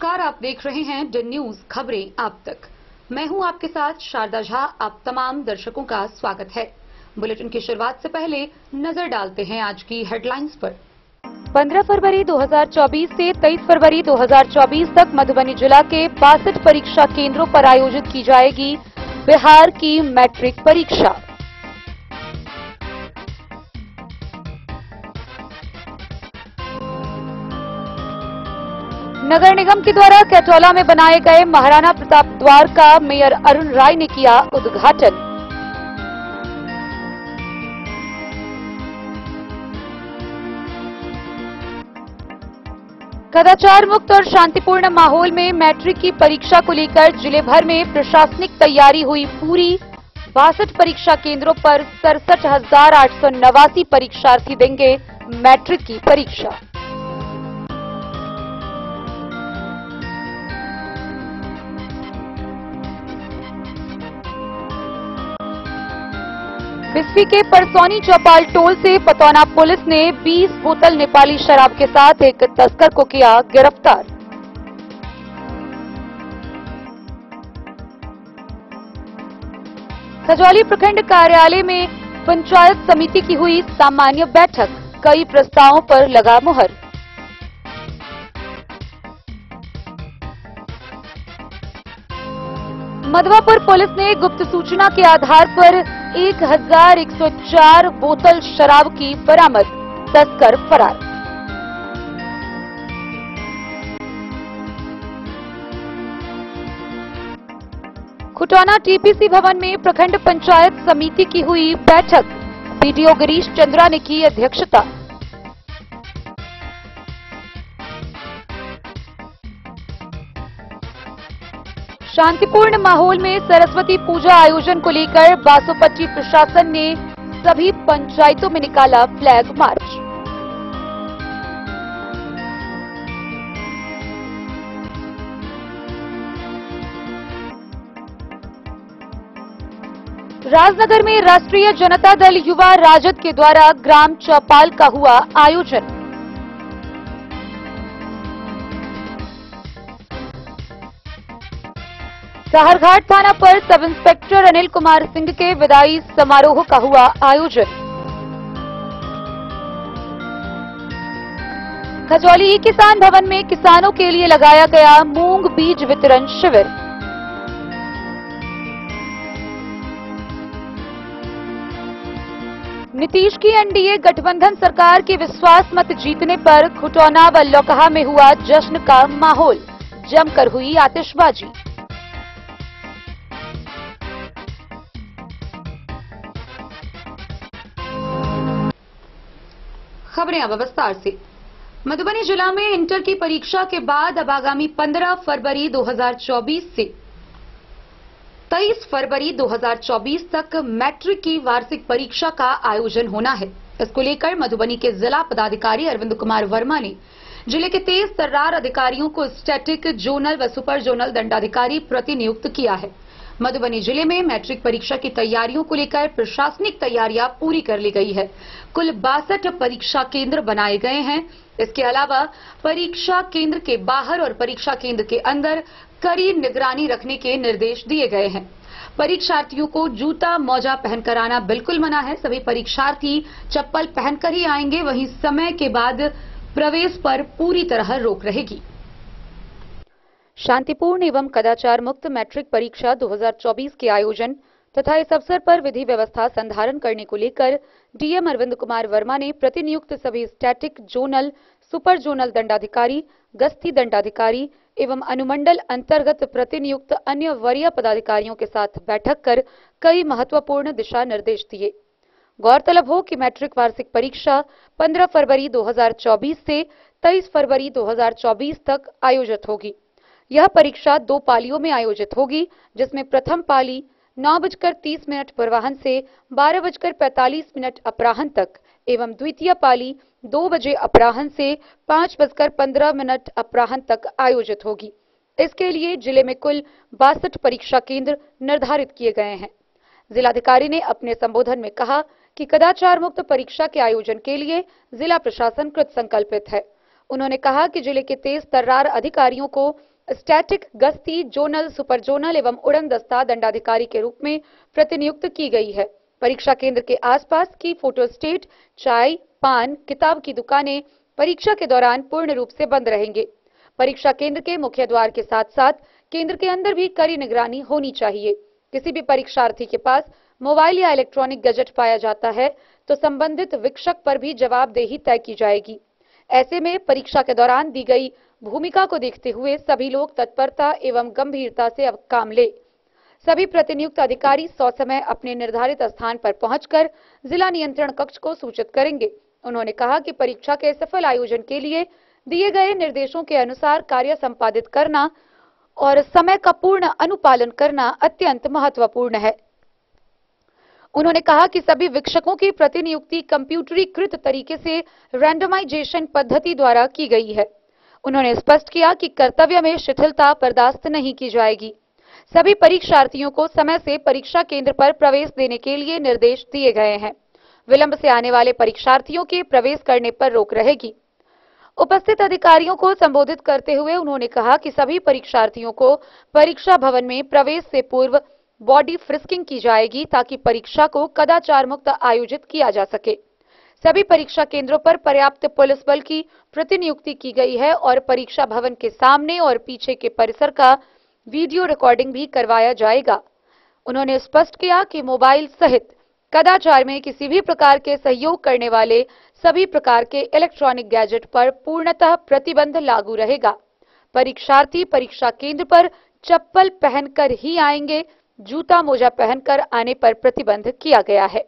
नमस्कार, आप देख रहे हैं द न्यूज खबरें आप तक। मैं हूं आपके साथ शारदा झा। आप तमाम दर्शकों का स्वागत है। बुलेटिन की शुरुआत से पहले नजर डालते हैं आज की हेडलाइंस पर। 15 फरवरी 2024 से 23 फरवरी 2024 तक मधुबनी जिला के 62 परीक्षा केंद्रों पर आयोजित की जाएगी बिहार की मैट्रिक परीक्षा। नगर निगम के द्वारा कैटोला में बनाए गए महाराणा प्रताप द्वार का मेयर अरुण राय ने किया उद्घाटन। कदाचार मुक्त और शांतिपूर्ण माहौल में मैट्रिक की परीक्षा को लेकर जिले भर में प्रशासनिक तैयारी हुई पूरी। 62 परीक्षा केंद्रों पर 67,889 परीक्षार्थी देंगे मैट्रिक की परीक्षा। बिस्फी के परसौनी चौपाल टोल से पतौना पुलिस ने 20 बोतल नेपाली शराब के साथ एक तस्कर को किया गिरफ्तार। खजौली प्रखंड कार्यालय में पंचायत समिति की हुई सामान्य बैठक, कई प्रस्तावों पर लगा मुहर। मधवापुर पुलिस ने गुप्त सूचना के आधार पर 1104 बोतल शराब की बरामद, तस्कर फरार। खुटौना टीपीसी भवन में प्रखंड पंचायत समिति की हुई बैठक, बीडीओ गिरीश चंद्रा ने की अध्यक्षता। शांतिपूर्ण माहौल में सरस्वती पूजा आयोजन को लेकर बासोपट्टी प्रशासन ने सभी पंचायतों में निकाला फ्लैग मार्च। राजनगर में राष्ट्रीय जनता दल युवा राजद के द्वारा ग्राम चौपाल का हुआ आयोजन। साहरघाट थाना पर सब इंस्पेक्टर अनिल कुमार सिंह के विदाई समारोह का हुआ आयोजन। खजौली किसान भवन में किसानों के लिए लगाया गया मूंग बीज वितरण शिविर। नीतीश की एनडीए गठबंधन सरकार के विश्वास मत जीतने पर खुटौना व लौकहा में हुआ जश्न का माहौल, जमकर हुई आतिशबाजी। खबरें अब विस्तार से। मधुबनी जिला में इंटर की परीक्षा के बाद अब आगामी 15 फरवरी 2024 से 23 फरवरी 2024 तक मैट्रिक की वार्षिक परीक्षा का आयोजन होना है। इसको लेकर मधुबनी के जिला पदाधिकारी अरविंद कुमार वर्मा ने जिले के 23 तर्रार अधिकारियों को स्टैटिक, जोनल व सुपर जोनल दंडाधिकारी प्रतिनियुक्त किया है। मधुबनी जिले में मैट्रिक परीक्षा की तैयारियों को लेकर प्रशासनिक तैयारियां पूरी कर ली गई है। कुल 62 परीक्षा केंद्र बनाए गए हैं। इसके अलावा परीक्षा केंद्र के बाहर और परीक्षा केंद्र के अंदर कड़ी निगरानी रखने के निर्देश दिए गए हैं। परीक्षार्थियों को जूता मोजा पहनकर आना बिल्कुल मना है। सभी परीक्षार्थी चप्पल पहनकर ही आएंगे। वहीं समय के बाद प्रवेश पर पूरी तरह रोक रहेगी। शांतिपूर्ण एवं कदाचार मुक्त मैट्रिक परीक्षा 2024 के आयोजन तथा इस अवसर पर विधि व्यवस्था संधारण करने को लेकर डीएम अरविंद कुमार वर्मा ने प्रतिनियुक्त सभी स्टैटिक, जोनल, सुपर जोनल दंडाधिकारी, गस्ती दंडाधिकारी एवं अनुमंडल अंतर्गत प्रतिनियुक्त अन्य वरीय पदाधिकारियों के साथ बैठक कर कई महत्वपूर्ण दिशा निर्देश दिए। गौरतलब हो कि मैट्रिक वार्षिक परीक्षा 15 फरवरी 2024 से 23 फरवरी 2024 तक आयोजित होगी। यह परीक्षा 2 पालियों में आयोजित होगी, जिसमें प्रथम पाली 9:30 पूर्वाह्न से 12:45 अपराह्न तक एवं द्वितीय पाली 2 बजे अपराह्न से 5:15 अपराह्न तक आयोजित होगी। इसके लिए जिले में कुल 62 परीक्षा केंद्र निर्धारित किए गए हैं। जिलाधिकारी ने अपने संबोधन में कहा कि कदाचार मुक्त परीक्षा के आयोजन के लिए जिला प्रशासन कृत संकल्पित है। उन्होंने कहा कि जिले के 23 तर्रार अधिकारियों को स्टैटिक, गश्ती, जोनल, सुपर जोनल एवं उड़न दस्ता दंडाधिकारी के रूप में प्रतिनियुक्त की गई है। परीक्षा केंद्र के आसपास की फोटोस्टेट, चाय, पान, किताब की दुकानें परीक्षा के दौरान पूर्ण रूप से बंद रहेंगे। परीक्षा केंद्र के मुख्य द्वार के साथ साथ केंद्र के अंदर भी कड़ी निगरानी होनी चाहिए। किसी भी परीक्षार्थी के पास मोबाइल या इलेक्ट्रॉनिक गैजेट पाया जाता है तो संबंधित शिक्षक पर भी जवाबदेही तय की जाएगी। ऐसे में परीक्षा के दौरान दी गई भूमिका को देखते हुए सभी लोग तत्परता एवं गंभीरता से अब काम ले। सभी प्रतिनियुक्त अधिकारी ससमय अपने निर्धारित स्थान पर पहुंचकर जिला नियंत्रण कक्ष को सूचित करेंगे। उन्होंने कहा कि परीक्षा के सफल आयोजन के लिए दिए गए निर्देशों के अनुसार कार्य संपादित करना और समय का पूर्ण अनुपालन करना अत्यंत महत्वपूर्ण है। उन्होंने कहा कि सभी शिक्षकों की प्रतिनियुक्ति कंप्यूटरीकृत तरीके से रैंडमाइजेशन पद्धति द्वारा की गई है। उन्होंने स्पष्ट किया कि कर्तव्य में शिथिलता बर्दाश्त नहीं की जाएगी। सभी परीक्षार्थियों को समय से परीक्षा केंद्र पर प्रवेश देने के लिए निर्देश दिए गए हैं। विलंब से आने वाले परीक्षार्थियों के प्रवेश करने पर रोक रहेगी। उपस्थित अधिकारियों को संबोधित करते हुए उन्होंने कहा कि सभी परीक्षार्थियों को परीक्षा भवन में प्रवेश से पूर्व बॉडी फ्रिस्किंग की जाएगी ताकि परीक्षा को कदाचार मुक्त आयोजित किया जा सके। सभी परीक्षा केंद्रों पर पर्याप्त पुलिस बल की प्रतिनियुक्ति की गई है और परीक्षा भवन के सामने और पीछे के परिसर का वीडियो रिकॉर्डिंग भी करवाया जाएगा। उन्होंने स्पष्ट किया कि मोबाइल सहित कदाचार में किसी भी प्रकार के सहयोग करने वाले सभी प्रकार के इलेक्ट्रॉनिक गैजेट पर पूर्णतः प्रतिबंध लागू रहेगा। परीक्षार्थी परीक्षा केंद्र पर चप्पल पहनकर ही आएंगे, जूता मोजा पहनकर आने पर प्रतिबंध किया गया है।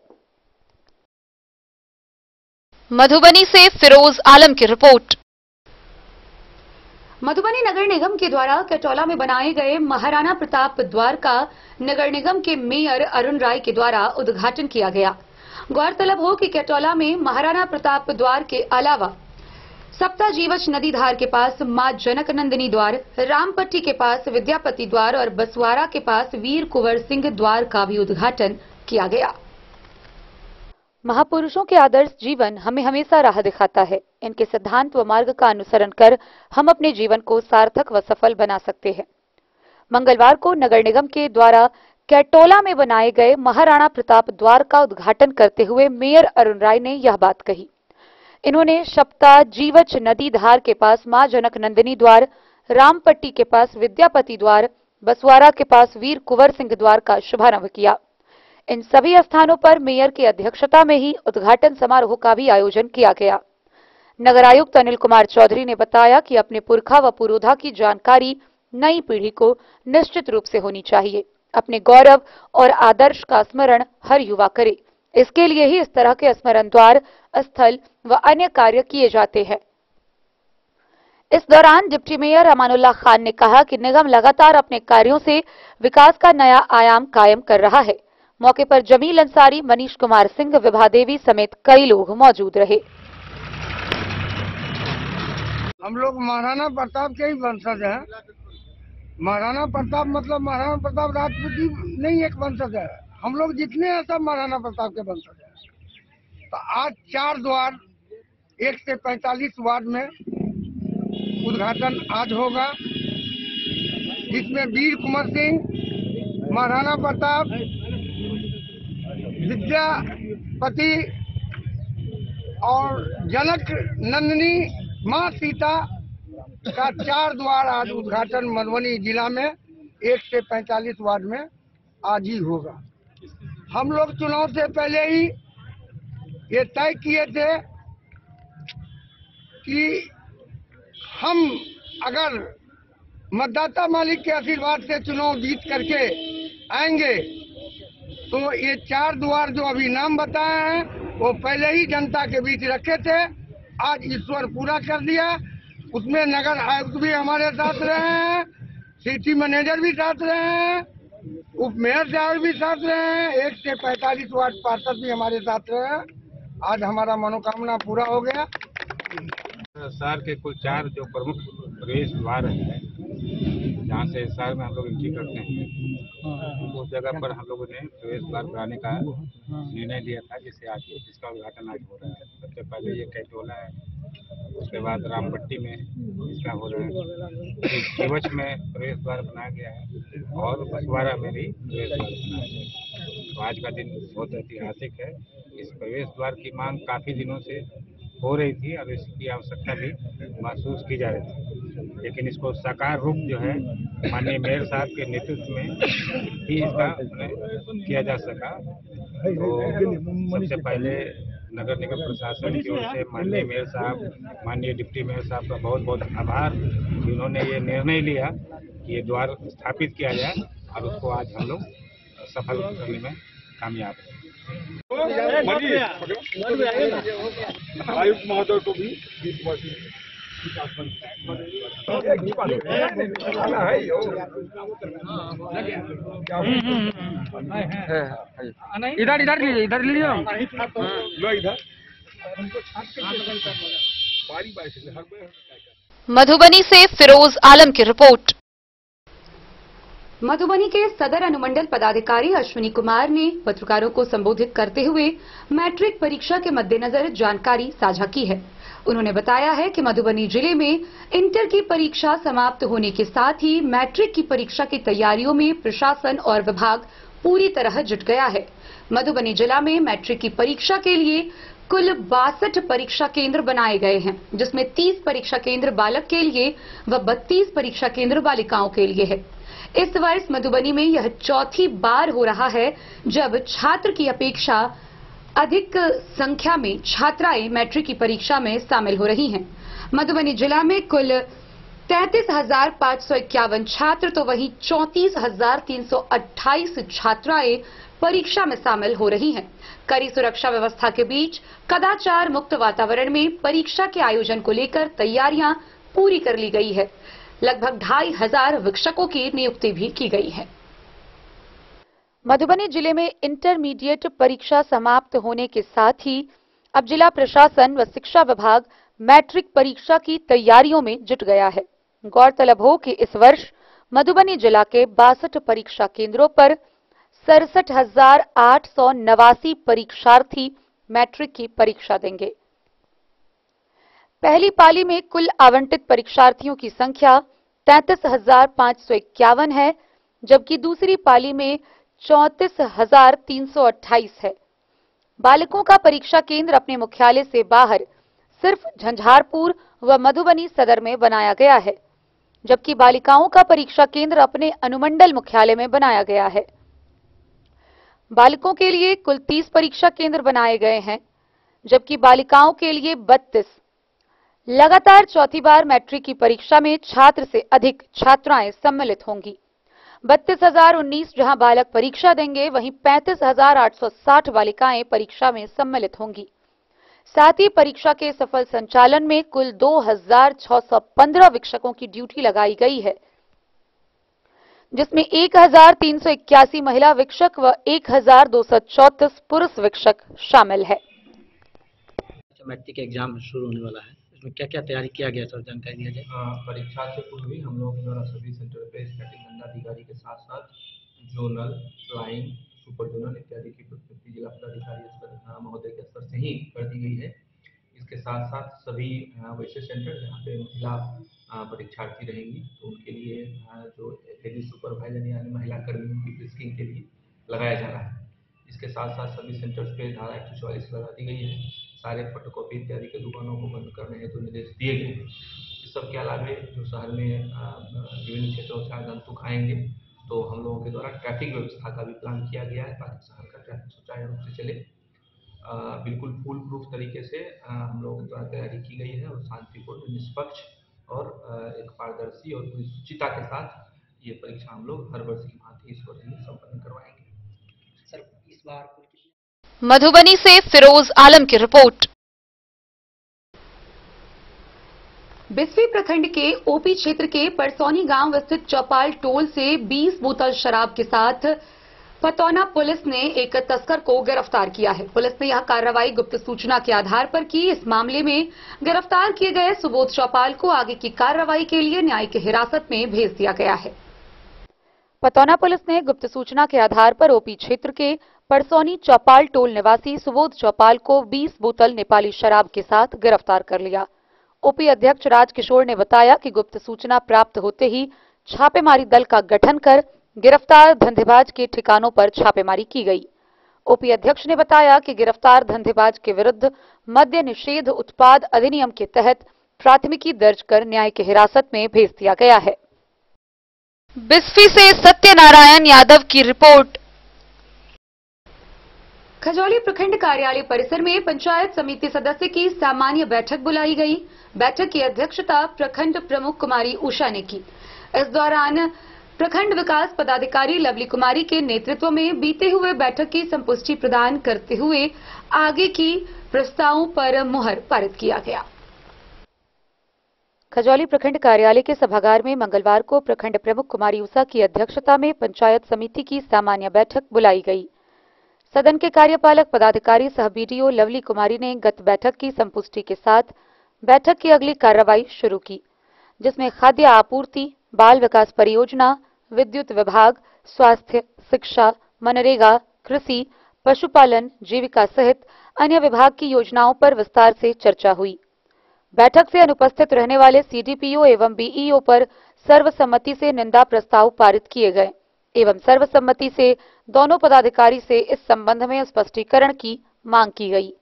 मधुबनी से फिरोज आलम की रिपोर्ट। मधुबनी नगर निगम के द्वारा कैटोला में बनाए गए महाराणा प्रताप द्वार का नगर निगम के मेयर अरुण राय के द्वारा उद्घाटन किया गया। गौरतलब हो कि कैटोला में महाराणा प्रताप द्वार के अलावा सप्ताजीवच नदी धार के पास मां जनक नंदिनी द्वार, रामपट्टी के पास विद्यापति द्वार और बसवाड़ा के पास वीर कुंवर सिंह द्वार का भी उद्घाटन किया गया। महापुरुषों के आदर्श जीवन हमें हमेशा राह दिखाता है। इनके सिद्धांत व मार्ग का अनुसरण कर हम अपने जीवन को सार्थक व सफल बना सकते हैं। मंगलवार को नगर निगम के द्वारा कैटोला में बनाए गए महाराणा प्रताप द्वार का उद्घाटन करते हुए मेयर अरुण राय ने यह बात कही। इन्होंने सप्ता जीवच नदी धार के पास मां जनक नंदिनी द्वार, रामपट्टी के पास विद्यापति द्वार, बसवाड़ा के पास वीर कुंवर सिंह द्वार का शुभारंभ किया। इन सभी स्थानों पर मेयर की अध्यक्षता में ही उद्घाटन समारोह का भी आयोजन किया गया। नगर आयुक्त अनिल कुमार चौधरी ने बताया कि अपने पुरखा व पुरोधा की जानकारी नई पीढ़ी को निश्चित रूप से होनी चाहिए। अपने गौरव और आदर्श का स्मरण हर युवा करे। इसके लिए ही इस तरह के स्मरण द्वार, स्थल व अन्य कार्य किए जाते हैं। इस दौरान डिप्टी मेयर अमानुल्लाह खान ने कहा कि निगम लगातार अपने कार्यों से विकास का नया आयाम कायम कर रहा है। मौके पर जमील अंसारी, मनीष कुमार सिंह, विभा देवी समेत कई लोग मौजूद रहे। हम लोग महाराणा प्रताप के ही वंशज हैं। महाराणा प्रताप मतलब महाराणा प्रताप राजपूती नहीं एक वंशज है। हम लोग जितने हैं सब महाराणा प्रताप के वंशज हैं। तो आज 4 द्वार 1 से 45 वार्ड में उद्घाटन आज होगा, जिसमें वीर कुंवर सिंह, महाराणा प्रताप, विद्यापति और जनक नंदिनी मां सीता का 4 द्वार आज उद्घाटन मधुबनी जिला में 1 से 45 वार्ड में आज ही होगा। हम लोग चुनाव से पहले ही ये तय किए थे कि हम अगर मतदाता मालिक के आशीर्वाद से चुनाव जीत करके आएंगे तो ये 4 द्वार जो अभी नाम बताए हैं वो पहले ही जनता के बीच रखे थे। आज ईश्वर पूरा कर दिया। उसमें नगर आयुक्त भी हमारे साथ रहे हैं, सिटी मैनेजर भी साथ रहे हैं, उप मेयर साहब भी साथ रहे हैं, 1 से 45 वार्ड पार्षद भी हमारे साथ रहे हैं। आज हमारा मनोकामना पूरा हो गया। शहर के कुल 4 जो प्रमुख प्रवेश द्वार हैं, जहाँ से शहर में हम लोग एंट्री करते हैं, उस जगह पर हम लोगों ने प्रवेश द्वार बनाने का निर्णय लिया था, जिससे आज इसका उद्घाटन आज हो रहा है। सबसे पहले ये कैटोला है, उसके बाद रामपट्टी में इसका हो रहा है, जीवछ में प्रवेश द्वार बनाया गया है और बसवाड़ा में भी प्रवेश द्वार बनाया गया है। तो आज का दिन बहुत ऐतिहासिक है। इस प्रवेश द्वार की मांग काफ़ी दिनों से हो रही थी और इसकी आवश्यकता भी महसूस की जा रही थी, लेकिन इसको साकार रूप जो है माननीय मेयर साहब के नेतृत्व में ही इसका किया जा सका। तो सबसे पहले नगर निगम प्रशासन की ओर से माननीय मेयर साहब, माननीय डिप्टी मेयर साहब का बहुत बहुत आभार कि उन्होंने ये निर्णय लिया कि ये द्वार स्थापित किया जाए और उसको आज हम लोग सफल करने में कामयाब हैं। आयुक्त महोदय को भी इधर लीजिए इधर मधुबनी से फिरोज आलम की रिपोर्ट। मधुबनी के सदर अनुमंडल पदाधिकारी अश्विनी कुमार ने पत्रकारों को संबोधित करते हुए मैट्रिक परीक्षा के मद्देनजर जानकारी साझा की है। उन्होंने बताया है कि मधुबनी जिले में इंटर की परीक्षा समाप्त होने के साथ ही मैट्रिक की परीक्षा की तैयारियों में प्रशासन और विभाग पूरी तरह जुट गया है। मधुबनी जिला में मैट्रिक की परीक्षा के लिए कुल 62 परीक्षा केंद्र बनाए गए हैं, जिसमें 30 परीक्षा केंद्र बालक के लिए व 32 परीक्षा केंद्र बालिकाओं के लिए है। इस वर्ष मधुबनी में यह चौथी बार हो रहा है जब छात्र की अपेक्षा अधिक संख्या में छात्राएं मैट्रिक की परीक्षा में शामिल हो रही हैं। मधुबनी जिला में कुल 33,551 छात्र तो वहीं 34,328 छात्राएं परीक्षा में शामिल हो रही हैं। कड़ी सुरक्षा व्यवस्था के बीच कदाचार मुक्त वातावरण में परीक्षा के आयोजन को लेकर तैयारियां पूरी कर ली गई है। लगभग 2,500 शिक्षकों की नियुक्ति भी की गई है। मधुबनी जिले में इंटरमीडिएट परीक्षा समाप्त होने के साथ ही अब जिला प्रशासन व शिक्षा विभाग मैट्रिक परीक्षा की तैयारियों में जुट गया है। गौरतलब हो कि इस वर्ष मधुबनी जिला के 62 परीक्षा केंद्रों पर 67,889 परीक्षार्थी मैट्रिक की परीक्षा देंगे। पहली पाली में कुल आवंटित परीक्षार्थियों की संख्या 33,551 है, जबकि दूसरी पाली में 34,328 है। बालकों का परीक्षा केंद्र अपने मुख्यालय से बाहर सिर्फ झंझारपुर व मधुबनी सदर में बनाया गया है, जबकि बालिकाओं का परीक्षा केंद्र अपने अनुमंडल मुख्यालय में बनाया गया है। बालकों के लिए कुल 30 परीक्षा केंद्र बनाए गए हैं, जबकि बालिकाओं के लिए 32। लगातार चौथी बार मैट्रिक की परीक्षा में छात्र से अधिक छात्राएं सम्मिलित होंगी। 32,019 जहां बालक परीक्षा देंगे, वहीं 35,860 बालिकाएं परीक्षा में सम्मिलित होंगी। साथ ही परीक्षा के सफल संचालन में कुल 2,615 शिक्षकों की ड्यूटी लगाई गई है, जिसमें 1,381 महिला शिक्षक व 1,234 पुरुष शिक्षक शामिल है। मैट्रिक एग्जाम शुरू होने वाला है, इसमें क्या क्या तैयारी किया गया सर, जानकारी दिया जाए। परीक्षा से पूर्व ही हम लोग द्वारा सभी सेंटर पे स्टैटिक दंडाधिकारी के साथ साथ जोनल, फ्लाइंग, सुपर जोनल इत्यादि की प्रस्तुति जिला पदाधिकारी स्तर महोदय के स्तर से ही कर दी गई है। इसके साथ साथ सभी वैसे सेंटर जहाँ पे महिला परीक्षार्थी रहेंगी तो उनके लिए जो लेडी सुपरवाइजर यानी महिला कर्मियों की फ्रिस्किंग के लिए लगाया जा रहा है। इसके साथ साथ सभी सेंटर्स पे धारा 144 लगा दी गई है। सारे फोटोकॉपी इत्यादि के दुकानों को बंद करने हेतु निर्देश दिए गए हैं। इस सब के अलावे जो शहर में विभिन्न क्षेत्रों से आगंतुक आएंगे तो हम लोगों के द्वारा ट्रैफिक व्यवस्था का भी प्लान किया गया है ताकि शहर का ट्रैफिक सुचारू रूप से चले। बिल्कुल फुल प्रूफ तरीके से हम लोगों के द्वारा तैयारी की गई है और शांतिपूर्ण, निष्पक्ष और एक पारदर्शी और पूरी शुचिता के साथ ये परीक्षा हम लोग हर वर्ष की भांति इस वर्ष भी संपन्न करवाएंगे। सर इस बार मधुबनी से फिरोज आलम की रिपोर्ट। बिस्फी प्रखंड के ओपी क्षेत्र के परसौनी गांव स्थित चौपाल टोल से 20 बोतल शराब के साथ पतौना पुलिस ने एक तस्कर को गिरफ्तार किया है। पुलिस ने यह कार्रवाई गुप्त सूचना के आधार पर की। इस मामले में गिरफ्तार किए गए सुबोध चौपाल को आगे की कार्रवाई के लिए न्यायिक हिरासत में भेज दिया गया है। पतौना पुलिस ने गुप्त सूचना के आधार पर ओपी क्षेत्र के परसौनी चौपाल टोल निवासी सुबोध चौपाल को 20 बोतल नेपाली शराब के साथ गिरफ्तार कर लिया। ओपी अध्यक्ष राजकिशोर ने बताया कि गुप्त सूचना प्राप्त होते ही छापेमारी दल का गठन कर गिरफ्तार धंधेबाज के ठिकानों पर छापेमारी की गई। ओपी अध्यक्ष ने बताया कि गिरफ्तार धंधेबाज के विरुद्ध मद्य निषेध उत्पाद अधिनियम के तहत प्राथमिकी दर्ज कर न्यायिक हिरासत में भेज दिया गया है। बिस्फी से सत्यनारायण यादव की रिपोर्ट। खजौली प्रखंड कार्यालय परिसर में पंचायत समिति सदस्य की सामान्य बैठक बुलाई गई। बैठक की अध्यक्षता प्रखंड प्रमुख कुमारी उषा ने की। इस दौरान प्रखंड विकास पदाधिकारी लवली कुमारी के नेतृत्व में बीते हुए बैठक की संपुष्टि प्रदान करते हुए आगे की प्रस्तावों पर मुहर पारित किया गया। खजौली प्रखंड कार्यालय के सभागार में मंगलवार को प्रखंड प्रमुख कुमारी उषा की अध्यक्षता में पंचायत समिति की सामान्य बैठक बुलाई गई। सदन के कार्यपालक पदाधिकारी सह बीडीओ लवली कुमारी ने गत बैठक की संपुष्टि के साथ बैठक की अगली कार्रवाई शुरू की, जिसमें खाद्य आपूर्ति, बाल विकास परियोजना, विद्युत विभाग, स्वास्थ्य, शिक्षा, मनरेगा, कृषि, पशुपालन, जीविका सहित अन्य विभाग की योजनाओं पर विस्तार से चर्चा हुई। बैठक से अनुपस्थित रहने वाले सीडीपीओ एवं बीईओ पर सर्वसम्मति से निंदा प्रस्ताव पारित किए गए एवं सर्वसम्मति से दोनों पदाधिकारी से इस संबंध में स्पष्टीकरण की मांग की गई।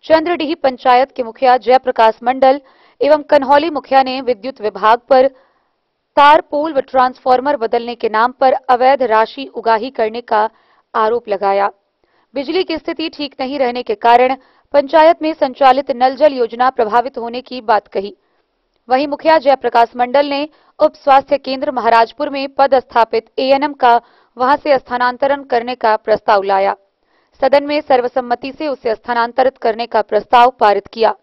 चंद्रडीह पंचायत के मुखिया जयप्रकाश मंडल एवं कन्हौली मुखिया ने विद्युत विभाग पर तार पोल व ट्रांसफार्मर बदलने के नाम पर अवैध राशि उगाही करने का आरोप लगाया। बिजली की स्थिति ठीक नहीं रहने के कारण पंचायत में संचालित नल जल योजना प्रभावित होने की बात कही। वहीं मुखिया जयप्रकाश मंडल ने उप स्वास्थ्य केंद्र महाराजपुर में पदस्थापित एएनएम का वहां से स्थानांतरण करने का प्रस्ताव लाया। सदन में सर्वसम्मति से उसे स्थानांतरित करने का प्रस्ताव पारित किया।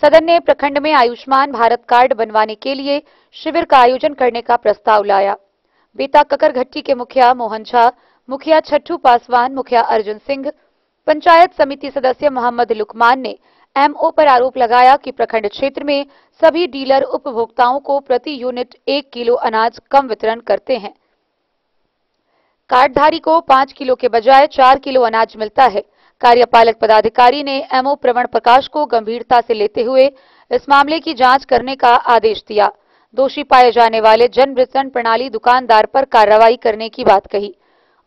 सदन ने प्रखंड में आयुष्मान भारत कार्ड बनवाने के लिए शिविर का आयोजन करने का प्रस्ताव लाया। बेता ककरघट्टी के मुखिया मोहन झा, मुखिया छट्टू पासवान, मुखिया अर्जुन सिंह, पंचायत समिति सदस्य मोहम्मद लुकमान ने एमओ पर आरोप लगाया कि प्रखंड क्षेत्र में सभी डीलर उपभोक्ताओं को प्रति यूनिट 1 किलो अनाज कम वितरण करते हैं। कार्डधारी को 5 किलो के बजाय 4 किलो अनाज मिलता है। कार्यपालक पदाधिकारी ने एमओ प्रवण प्रकाश को गंभीरता से लेते हुए इस मामले की जांच करने का आदेश दिया। दोषी पाए जाने वाले जन वितरण प्रणाली दुकानदार पर कार्रवाई करने की बात कही।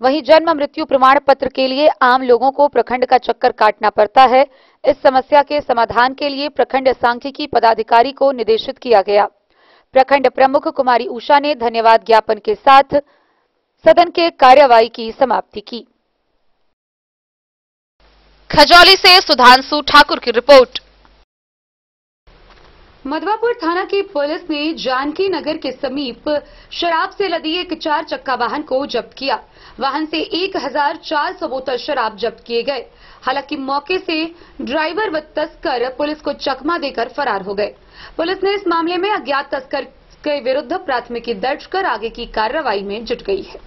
वहीं जन्म मृत्यु प्रमाण पत्र के लिए आम लोगों को प्रखंड का चक्कर काटना पड़ता है। इस समस्या के समाधान के लिए प्रखंड सांख्यिकी पदाधिकारी को निर्देशित किया गया। प्रखंड प्रमुख कुमारी उषा ने धन्यवाद ज्ञापन के साथ सदन के कार्यवाही की समाप्ति की। खजौली से सुधांशु ठाकुर की रिपोर्ट। मधवापुर थाना की पुलिस ने जानकी नगर के समीप शराब से लदी एक 4 चक्का वाहन को जब्त किया। वाहन से 1400 बोतल शराब जब्त किए गए। हालांकि मौके से ड्राइवर व तस्कर पुलिस को चकमा देकर फरार हो गए। पुलिस ने इस मामले में अज्ञात तस्कर के विरुद्ध प्राथमिकी दर्ज कर आगे की कार्रवाई में जुट गई है।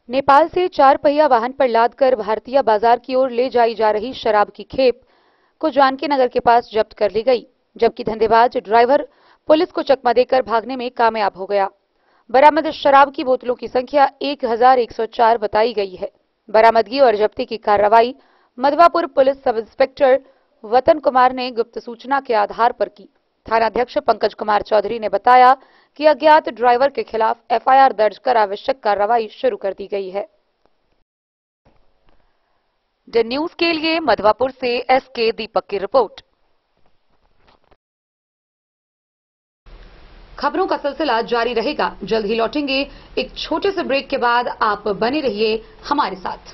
नेपाल से 4 पहिया वाहन पर लादकर भारतीय बाजार की ओर ले जाई जा रही शराब की खेप को जानकी नगर के पास जब्त कर ली गई, जबकि धंधेबाज ड्राइवर पुलिस को चकमा देकर भागने में कामयाब हो गया। बरामद शराब की बोतलों की संख्या 1104 बताई गई है। बरामदगी और जब्ती की कार्रवाई मधवापुर पुलिस सब इंस्पेक्टर वतन कुमार ने गुप्त सूचना के आधार पर की। थानाध्यक्ष पंकज कुमार चौधरी ने बताया कि अज्ञात ड्राइवर के खिलाफ एफआईआर दर्ज कर आवश्यक कार्रवाई शुरू कर दी गई है। द न्यूज के लिए मधवापुर से एसके दीपक की रिपोर्ट। खबरों का सिलसिला जारी रहेगा। जल्द ही लौटेंगे एक छोटे से ब्रेक के बाद। आप बने रहिए हमारे साथ।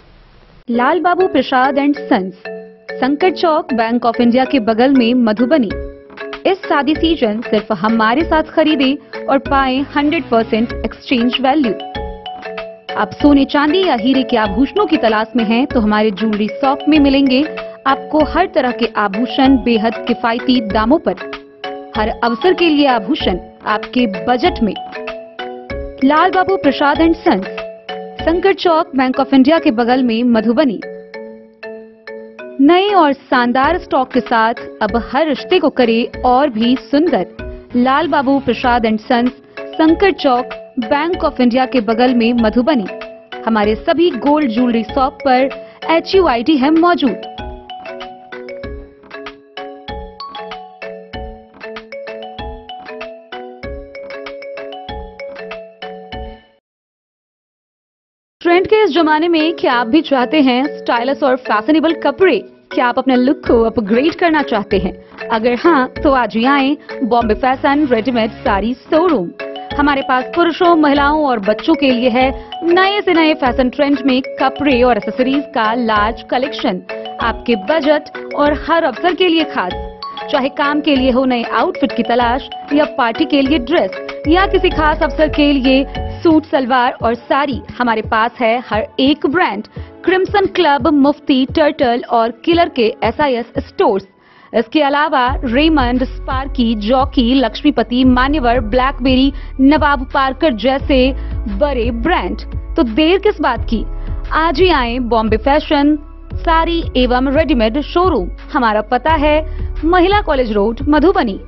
लाल बाबू प्रसाद एंड सन्स, संकट चौक, बैंक ऑफ इंडिया के बगल में, मधुबनी। इस शादी सीजन सिर्फ हमारे साथ खरीदे और पाएं 100% एक्सचेंज वैल्यू। आप सोने चांदी या हीरे के आभूषणों की तलाश में हैं तो हमारे ज्वेलरी शॉप में मिलेंगे आपको हर तरह के आभूषण बेहद किफायती दामों पर। हर अवसर के लिए आभूषण आपके बजट में। लाल बाबू प्रसाद एंड सन्स, संकट चौक, बैंक ऑफ इंडिया के बगल में, मधुबनी। नए और शानदार स्टॉक के साथ अब हर रिश्ते को करे और भी सुंदर। लाल बाबू प्रसाद एंड सन्स, संकट चौक, बैंक ऑफ इंडिया के बगल में, मधुबनी। हमारे सभी गोल्ड ज्वेलरी शॉप पर HUID है मौजूद। इस जमाने में क्या आप भी चाहते हैं स्टाइलिश और फैशनेबल कपड़े? क्या आप अपने लुक को अपग्रेड करना चाहते हैं? अगर हाँ, तो आज ही आए Bombay fashion readymade sari showroom. हमारे पास पुरुषों, महिलाओं और बच्चों के लिए है नए से नए फैशन ट्रेंड में कपड़े और एक्सेसरीज का लार्ज कलेक्शन, आपके बजट और हर अवसर के लिए खास। चाहे काम के लिए हो नए आउटफिट की तलाश, या पार्टी के लिए ड्रेस, या किसी खास अवसर के लिए सूट, सलवार और साड़ी, हमारे पास है हर एक ब्रांड। क्रिम्सन क्लब, मुफ्ती, टर्टल और किलर के SIS स्टोर्स। इसके अलावा रेमंड, स्पार्की, जॉकी, लक्ष्मीपति, मान्यवर, ब्लैकबेरी, नवाब पार्कर जैसे बड़े ब्रांड। तो देर किस बात की, आज ही आए बॉम्बे फैशन साड़ी एवं रेडीमेड शोरूम। हमारा पता है महिला college road, Madhubani.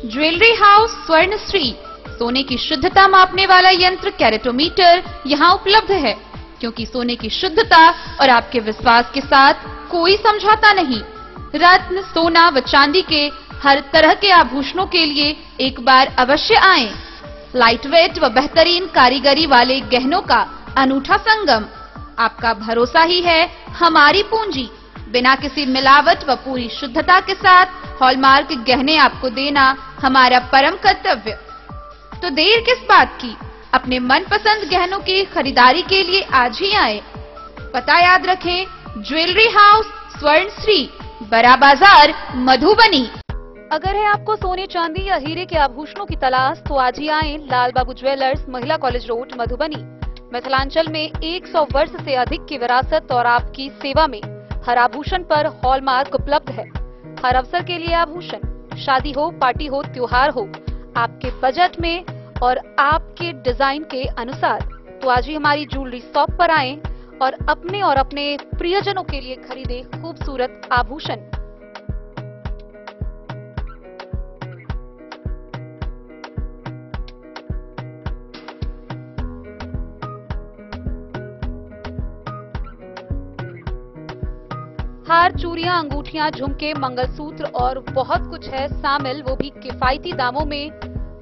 Jewellery house Swarnashri, सोने की शुद्धता मापने वाला यंत्र कैरेटोमीटर यहाँ उपलब्ध है, क्योंकि सोने की शुद्धता और आपके विश्वास के साथ कोई समझौता नहीं। रत्न, सोना व चांदी के हर तरह के आभूषणों के लिए एक बार अवश्य आएं। लाइट वेट व बेहतरीन कारीगरी वाले गहनों का अनूठा संगम। आपका भरोसा ही है हमारी पूंजी। बिना किसी मिलावट व पूरी शुद्धता के साथ हॉलमार्क गहने आपको देना हमारा परम कर्तव्य। तो देर किस बात की, अपने मनपसंद गहनों की खरीदारी के लिए आज ही आए। पता याद रखें, ज्वेलरी हाउस स्वर्णश्री, बड़ा बाजार, मधुबनी। अगर है आपको सोने, चांदी या हीरे के आभूषणों की तलाश, तो आज ही आए लाल बाबू ज्वेलर्स, महिला कॉलेज रोड, मधुबनी। मिथिलांचल में 100 वर्ष से अधिक की विरासत और आपकी सेवा में हर आभूषण पर हॉलमार्क उपलब्ध है। हर अवसर के लिए आभूषण, शादी हो, पार्टी हो, त्योहार हो, आपके बजट में और आपके डिजाइन के अनुसार। तो आज ही हमारी ज्वेलरी शॉप पर आएं और अपने प्रियजनों के लिए खरीदे खूबसूरत आभूषण। हार, चूड़ियां, अंगूठियां, झुमके, मंगलसूत्र और बहुत कुछ है शामिल, वो भी किफायती दामों में।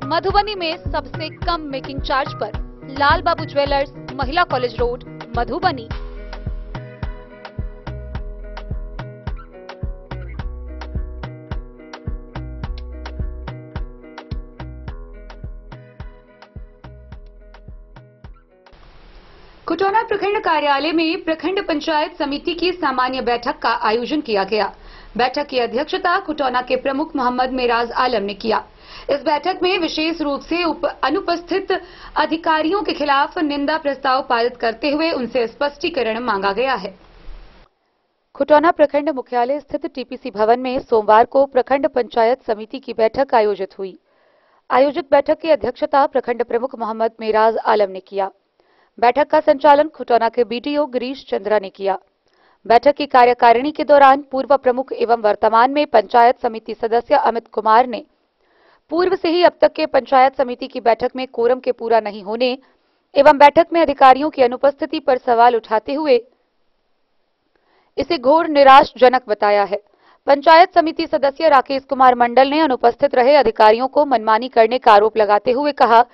मधुबनी में सबसे कम मेकिंग चार्ज पर। लाल बाबू ज्वेलर्स, महिला कॉलेज रोड, मधुबनी। कुटौना प्रखंड कार्यालय में प्रखंड पंचायत समिति की सामान्य बैठक का आयोजन किया गया। बैठक की अध्यक्षता कुटौना के प्रमुख मोहम्मद मेराज आलम ने किया। इस बैठक में विशेष रूप से अनुपस्थित अधिकारियों के खिलाफ निंदा प्रस्ताव पारित करते हुए उनसे स्पष्टीकरण मांगा गया है। कुटौना प्रखंड मुख्यालय स्थित TPC भवन में सोमवार को प्रखंड पंचायत समिति की बैठक आयोजित हुई। आयोजित बैठक की अध्यक्षता प्रखंड प्रमुख मोहम्मद मेराज आलम ने किया। बैठक का संचालन कुटौना के BDO गिरीश चंद्रा ने किया। बैठक की कार्यकारिणी के दौरान पूर्व प्रमुख एवं वर्तमान में पंचायत समिति सदस्य अमित कुमार ने पूर्व से ही अब तक के पंचायत समिति की बैठक में कोरम के पूरा नहीं होने एवं बैठक में अधिकारियों की अनुपस्थिति पर सवाल उठाते हुए इसे घोर निराशाजनक बताया है। पंचायत समिति सदस्य राकेश कुमार मंडल ने अनुपस्थित रहे अधिकारियों को मनमानी करने का आरोप लगाते हुए कहा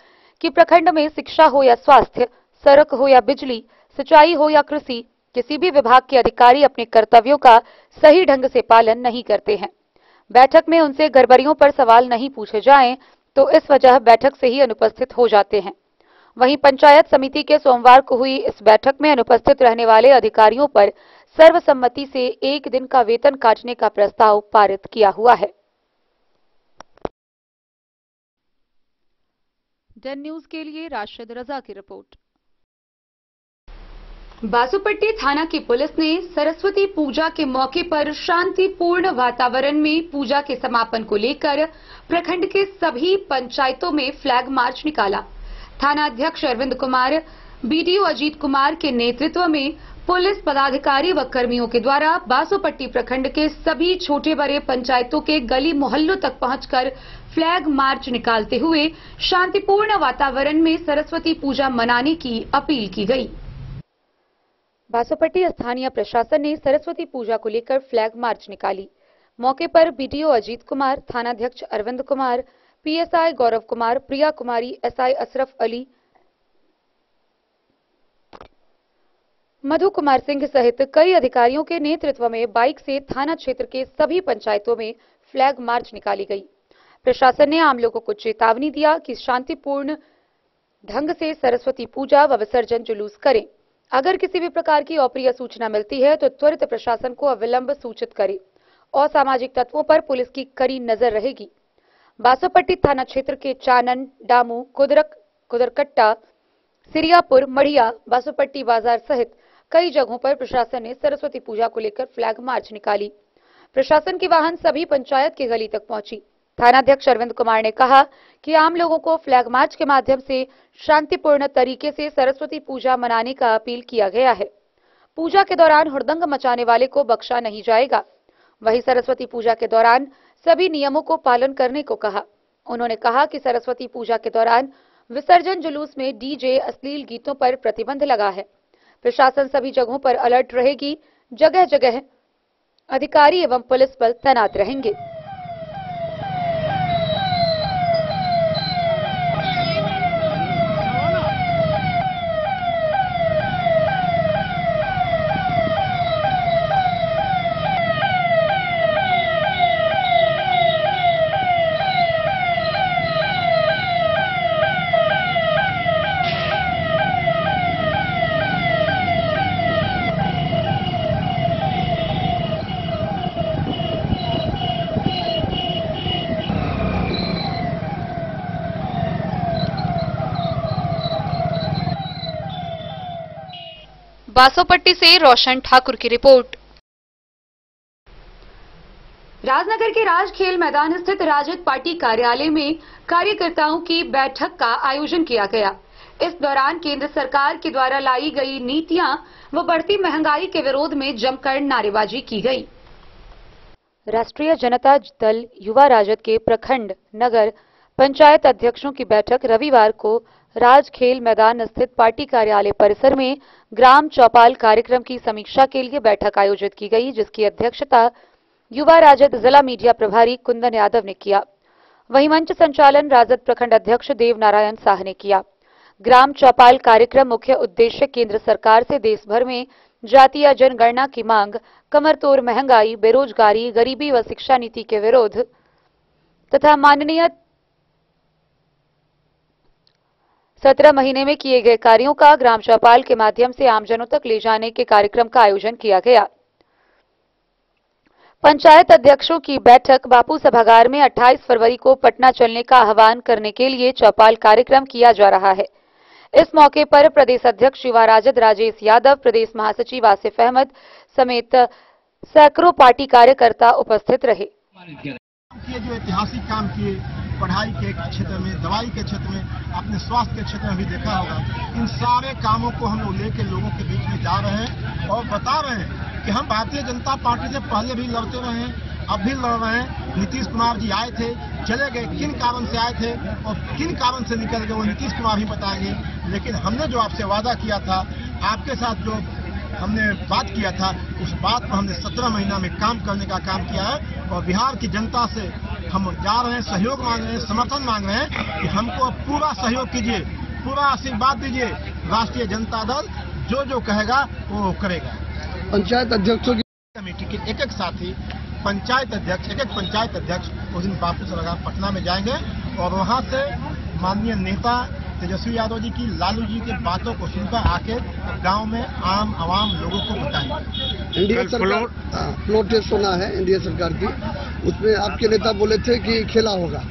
कि प्रखंड में शिक्षा हो या स्वास्थ्य, सड़क हो या बिजली, सिंचाई हो या कृषि, किसी भी विभाग के अधिकारी अपने कर्तव्यों का सही ढंग से पालन नहीं करते हैं। बैठक में उनसे गड़बड़ियों पर सवाल नहीं पूछे जाएं तो इस वजह बैठक से ही अनुपस्थित हो जाते हैं। वहीं पंचायत समिति के सोमवार को हुई इस बैठक में अनुपस्थित रहने वाले अधिकारियों पर सर्वसम्मति से 1 दिन का वेतन काटने का प्रस्ताव पारित किया हुआ है। डन न्यूज के लिए राशिद रजा की रिपोर्ट। बासुपट्टी थाना की पुलिस ने सरस्वती पूजा के मौके पर शांतिपूर्ण वातावरण में पूजा के समापन को लेकर प्रखंड के सभी पंचायतों में फ्लैग मार्च निकाला। थाना अध्यक्ष अरविंद कुमार, BDO अजीत कुमार के नेतृत्व में पुलिस पदाधिकारी व कर्मियों के द्वारा बासुपट्टी प्रखंड के सभी छोटे बड़े पंचायतों के गली मोहल्लों तक पहुंचकर फ्लैग मार्च निकालते हुए शांतिपूर्ण वातावरण में सरस्वती पूजा मनाने की अपील की गई। बासुपट्टी स्थानीय प्रशासन ने सरस्वती पूजा को लेकर फ्लैग मार्च निकाली। मौके पर BDO अजीत कुमार, थानाध्यक्ष अरविंद कुमार, पीएसआई गौरव कुमार, प्रिया कुमारी, एसआई अशरफ अली, मधु कुमार सिंह सहित कई अधिकारियों के नेतृत्व में बाइक से थाना क्षेत्र के सभी पंचायतों में फ्लैग मार्च निकाली गई। प्रशासन ने आम लोगों को चेतावनी दिया कि शांतिपूर्ण ढंग से सरस्वती पूजा व विसर्जन जुलूस करें। अगर किसी भी प्रकार की अप्रिय सूचना मिलती है तो त्वरित प्रशासन को अविलंब सूचित करें। असामाजिक तत्वों पर पुलिस की कड़ी नजर रहेगी। बासोपट्टी थाना क्षेत्र के चानन, डामू, कुदरकट्टा, सिरियापुर, मढ़िया, बासोपट्टी बाजार सहित कई जगहों पर प्रशासन ने सरस्वती पूजा को लेकर फ्लैग मार्च निकाली। प्रशासन की वाहन सभी पंचायत की गली तक पहुंची। थानाध्यक्ष अरविंद कुमार ने कहा कि आम लोगों को फ्लैग मार्च के माध्यम से शांतिपूर्ण तरीके से सरस्वती पूजा मनाने का अपील किया गया है। पूजा के दौरान हुड़दंग मचाने वाले को बख्शा नहीं जाएगा। वहीं सरस्वती पूजा के दौरान सभी नियमों को पालन करने को कहा। उन्होंने कहा कि सरस्वती पूजा के दौरान विसर्जन जुलूस में डीजे, अश्लील गीतों पर प्रतिबंध लगा है। प्रशासन सभी जगहों पर अलर्ट रहेगी। जगह जगह अधिकारी एवं पुलिस बल तैनात रहेंगे। बासोपट्टी से रोशन ठाकुर की रिपोर्ट। राजनगर के राजखेल मैदान स्थित राजद पार्टी कार्यालय में कार्यकर्ताओं की बैठक का आयोजन किया गया। इस दौरान केंद्र सरकार के द्वारा लाई गई नीतियां व बढ़ती महंगाई के विरोध में जमकर नारेबाजी की गई। राष्ट्रीय जनता दल युवा राजद के प्रखंड, नगर पंचायत अध्यक्षों की बैठक रविवार को राजखेल मैदान स्थित पार्टी कार्यालय परिसर में ग्राम चौपाल कार्यक्रम की समीक्षा के लिए बैठक आयोजित की गई, जिसकी अध्यक्षता युवा राजद जिला मीडिया प्रभारी कुंदन यादव ने किया। वहीं मंच संचालन राजद प्रखंड अध्यक्ष देव नारायण शाह ने किया। ग्राम चौपाल कार्यक्रम मुख्य उद्देश्य केंद्र सरकार से देश भर में जातीय जनगणना की मांग, कमरतोड़ महंगाई, बेरोजगारी, गरीबी व शिक्षा नीति के विरोध तथा माननीय 17 महीने में किए गए कार्यों का ग्राम चौपाल के माध्यम से आमजनों तक ले जाने के कार्यक्रम का आयोजन किया गया। पंचायत अध्यक्षों की बैठक बापू सभागार में 28 फरवरी को पटना चलने का आह्वान करने के लिए चौपाल कार्यक्रम किया जा रहा है। इस मौके पर प्रदेश अध्यक्ष युवा राजद राजेश यादव, प्रदेश महासचिव आसिफ अहमद समेत सैकड़ों पार्टी कार्यकर्ता उपस्थित रहे। जो ऐतिहासिक काम किए, पढ़ाई के क्षेत्र में, दवाई के क्षेत्र में, अपने स्वास्थ्य के क्षेत्र में भी देखा होगा, इन सारे कामों को हम लोग लेके लोगों के बीच में जा रहे हैं और बता रहे हैं कि हम भारतीय जनता पार्टी से पहले भी लड़ते रहे हैं, अब भी लड़ रहे हैं। नीतीश कुमार जी आए थे, चले गए, किन कारण से आए थे और किन कारण से निकल गए वो नीतीश कुमार ही बताएंगे। लेकिन हमने जो आपसे वादा किया था, आपके साथ जो हमने बात किया था, उस बात पर हमने 17 महीना में काम करने का काम किया है और बिहार की जनता से हम जा रहे हैं, सहयोग मांग रहे हैं, समर्थन मांग रहे हैं कि हमको पूरा सहयोग कीजिए, पूरा आशीर्वाद दीजिए। राष्ट्रीय जनता दल जो कहेगा वो करेगा। पंचायत अध्यक्षों की कमेटी के एक साथी पंचायत अध्यक्ष, एक पंचायत अध्यक्ष उस दिन बापू सभागार पटना में जाएंगे और वहां से माननीय नेता तेजस्वी यादव जी की, लालू जी की बातों को सुनकर आके गांव में आवाम लोगों को बताएंगे। एनडीए सरकार फ्लोर टेस्ट होना है एनडीए सरकार की, उसमें आपके नेता बोले थे कि खेला होगा।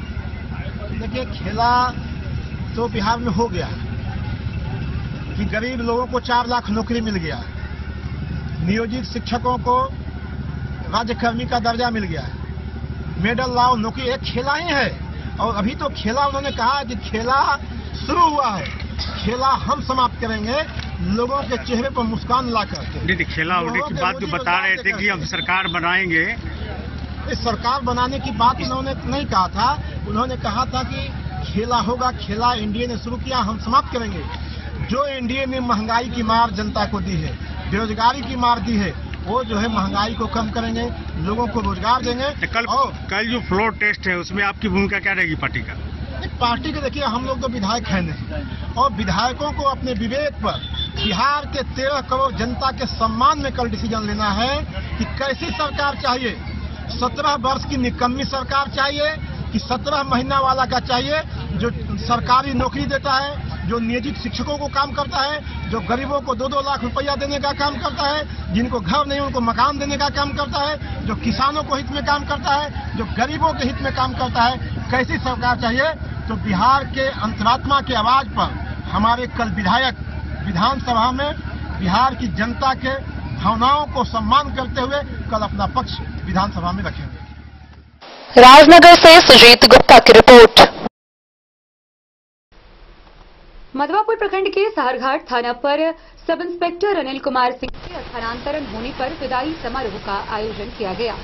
देखिए, खेला तो बिहार में हो गया कि गरीब लोगों को 4 लाख नौकरी मिल गया, नियोजित शिक्षकों को राज्यकर्मी का दर्जा मिल गया, मेडल लाओ नौकरी, एक खेला ही है। और अभी तो खेला उन्होंने कहा कि खेला शुरू हुआ है, खेला हम समाप्त करेंगे, लोगों के चेहरे पर मुस्कान ला करके। खेला होने की बात जो बता रहे थे कि हम सरकार बनाएंगे, इस सरकार बनाने की बात उन्होंने नहीं कहा था। उन्होंने कहा था कि खेला होगा, खेला एनडीए ने शुरू किया, हम समाप्त करेंगे। जो एनडीए ने महंगाई की मार जनता को दी है, बेरोजगारी की मार दी है, वो जो है महंगाई को कम करेंगे, लोगों को रोजगार देंगे। कल जो फ्लोर टेस्ट है उसमें आपकी भूमिका क्या रहेगी पार्टी का? पार्टी के देखिए हम लोग तो विधायक हैं नहीं, और विधायकों को अपने विवेक पर बिहार के 13 करोड़ जनता के सम्मान में कल डिसीजन लेना है कि कैसी सरकार चाहिए। 17 वर्ष की निकम्मी सरकार चाहिए कि 17 महीना वाला का चाहिए जो सरकारी नौकरी देता है, जो नियोजित शिक्षकों को काम करता है, जो गरीबों को 2-2 लाख रुपया देने का काम करता है, जिनको घर नहीं उनको मकान देने का काम करता है, जो किसानों को हित में काम करता है, जो गरीबों के हित में काम करता है। कैसी सरकार चाहिए? तो बिहार के अंतरात्मा की आवाज पर हमारे कल विधायक विधानसभा में बिहार की जनता के भावनाओं को सम्मान करते हुए कल अपना पक्ष विधानसभा में रखेंगे। राजनगर से सुजीत गुप्ता की रिपोर्ट। मधवापुर प्रखंड के साहरघाट थाना पर सब इंस्पेक्टर अनिल कुमार सिंह के स्थानांतरण होने पर विदाई समारोह का आयोजन किया गया।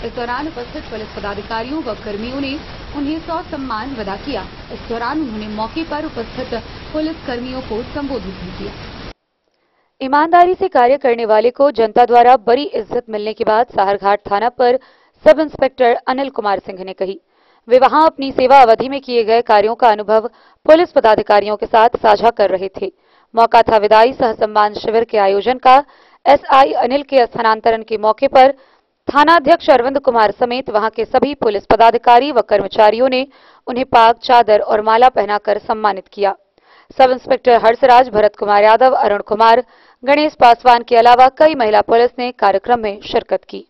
इस दौरान उपस्थित पुलिस पदाधिकारियों व कर्मियों ने उन्हें ससम्मान विदा किया। इस दौरान उन्होंने मौके पर उपस्थित पुलिस कर्मियों को संबोधित भी किया। ईमानदारी से कार्य करने वाले को जनता द्वारा बड़ी इज्जत मिलने के बाद साहरघाट थाना पर सब इंस्पेक्टर अनिल कुमार सिंह ने कही। वे वहां अपनी सेवा अवधि में किए गए कार्यों का अनुभव पुलिस पदाधिकारियों के साथ साझा कर रहे थे। मौका था विदाई सह सम्मान शिविर के आयोजन का। एसआई अनिल के स्थानांतरण के मौके पर थानाध्यक्ष अरविंद कुमार समेत वहां के सभी पुलिस पदाधिकारी व कर्मचारियों ने उन्हें पाग, चादर और माला पहनाकर सम्मानित किया। सब इंस्पेक्टर हर्षराज, भरत कुमार यादव, अरुण कुमार, गणेश पासवान के अलावा कई महिला पुलिस ने कार्यक्रम में शिरकत की।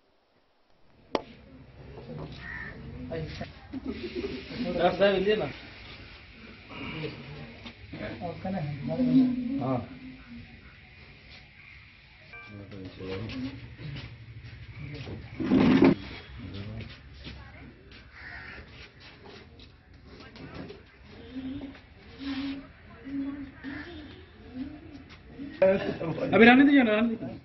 अभी रहने दीजिए ना, रहने दीजिए।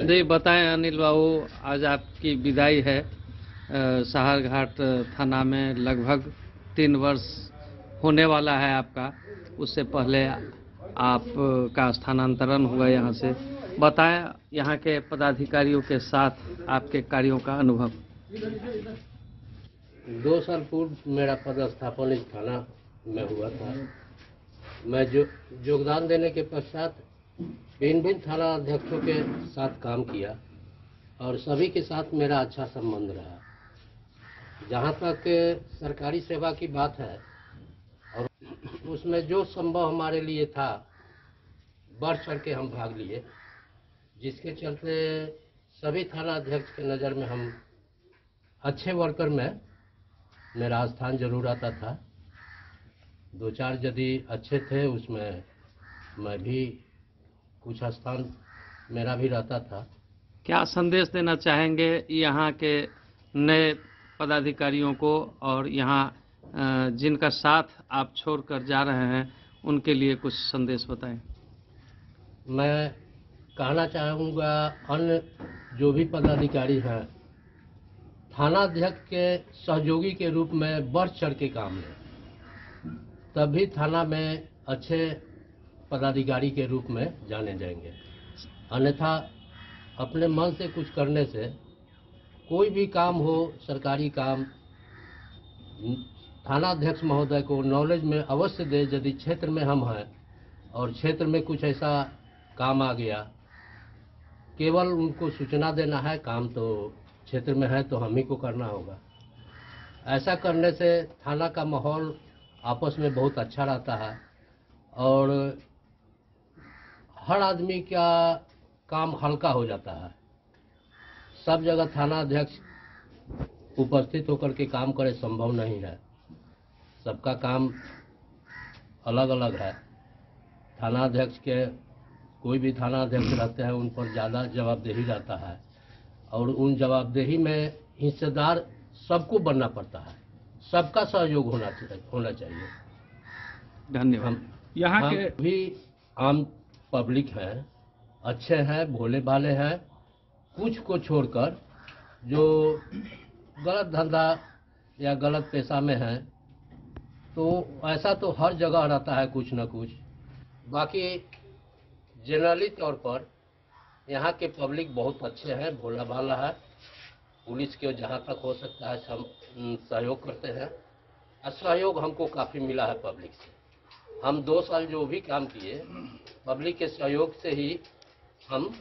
जी बताएं अनिल बाबू, आज आपकी विदाई है। साहरघाट थाना में लगभग 3 वर्ष होने वाला है आपका। उससे पहले आपका स्थानांतरण हुआ यहाँ से। बताएं यहाँ के पदाधिकारियों के साथ आपके कार्यों का अनुभव। 2 साल पूर्व मेरा पदस्थापन इस थाना में हुआ था। मैं योगदान देने के पश्चात भिन्न थाना अध्यक्षों के साथ काम किया और सभी के साथ मेरा अच्छा संबंध रहा। जहाँ तक सरकारी सेवा की बात है और उसमें जो संभव हमारे लिए था बढ़ चढ़ के हम भाग लिए, जिसके चलते सभी थाना अध्यक्ष के नज़र में हम अच्छे वर्कर में मेरा स्थान जरूर आता था। 2-4 यदि अच्छे थे उसमें मैं भी कुछ स्थान मेरा भी रहता था। क्या संदेश देना चाहेंगे यहाँ के नए पदाधिकारियों को और यहाँ जिनका साथ आप छोड़कर जा रहे हैं उनके लिए कुछ संदेश बताएं। मैं कहना चाहूँगा अन्य जो भी पदाधिकारी हैं थानाध्यक्ष के सहयोगी के रूप में बढ़ चढ़ के काम लें, तभी थाना में अच्छे पदाधिकारी के रूप में जाने जाएंगे। अन्यथा अपने मन से कुछ करने से कोई भी काम हो, सरकारी काम, थानाध्यक्ष महोदय को नॉलेज में अवश्य दे। यदि क्षेत्र में हम हैं और क्षेत्र में कुछ ऐसा काम आ गया, केवल उनको सूचना देना है। काम तो क्षेत्र में है तो हम ही को करना होगा। ऐसा करने से थाना का माहौल आपस में बहुत अच्छा रहता है और हर आदमी का काम हल्का हो जाता है। सब जगह थाना अध्यक्ष उपस्थित होकर के काम करे संभव नहीं है। सबका काम अलग अलग है। थाना अध्यक्ष के कोई भी थाना अध्यक्ष रहते हैं उन पर ज़्यादा जवाबदेही रहता है और उन जवाबदेही में हिस्सेदार सबको बनना पड़ता है। सबका सहयोग होना चाहिए। धन्यवाद। यहाँ के भी आम पब्लिक हैं, अच्छे हैं, भोले भाले हैं। कुछ को छोड़कर जो गलत धंधा या गलत पेशा में हैं, तो ऐसा तो हर जगह रहता है कुछ न कुछ। बाकी जनरली तौर पर यहाँ के पब्लिक बहुत अच्छे हैं, भोला भाला है। पुलिस के जहाँ तक हो सकता है हम सहयोग करते हैं और सहयोग हमको काफ़ी मिला है पब्लिक से। हम 2 साल जो भी काम किए पब्लिक के सहयोग से ही हम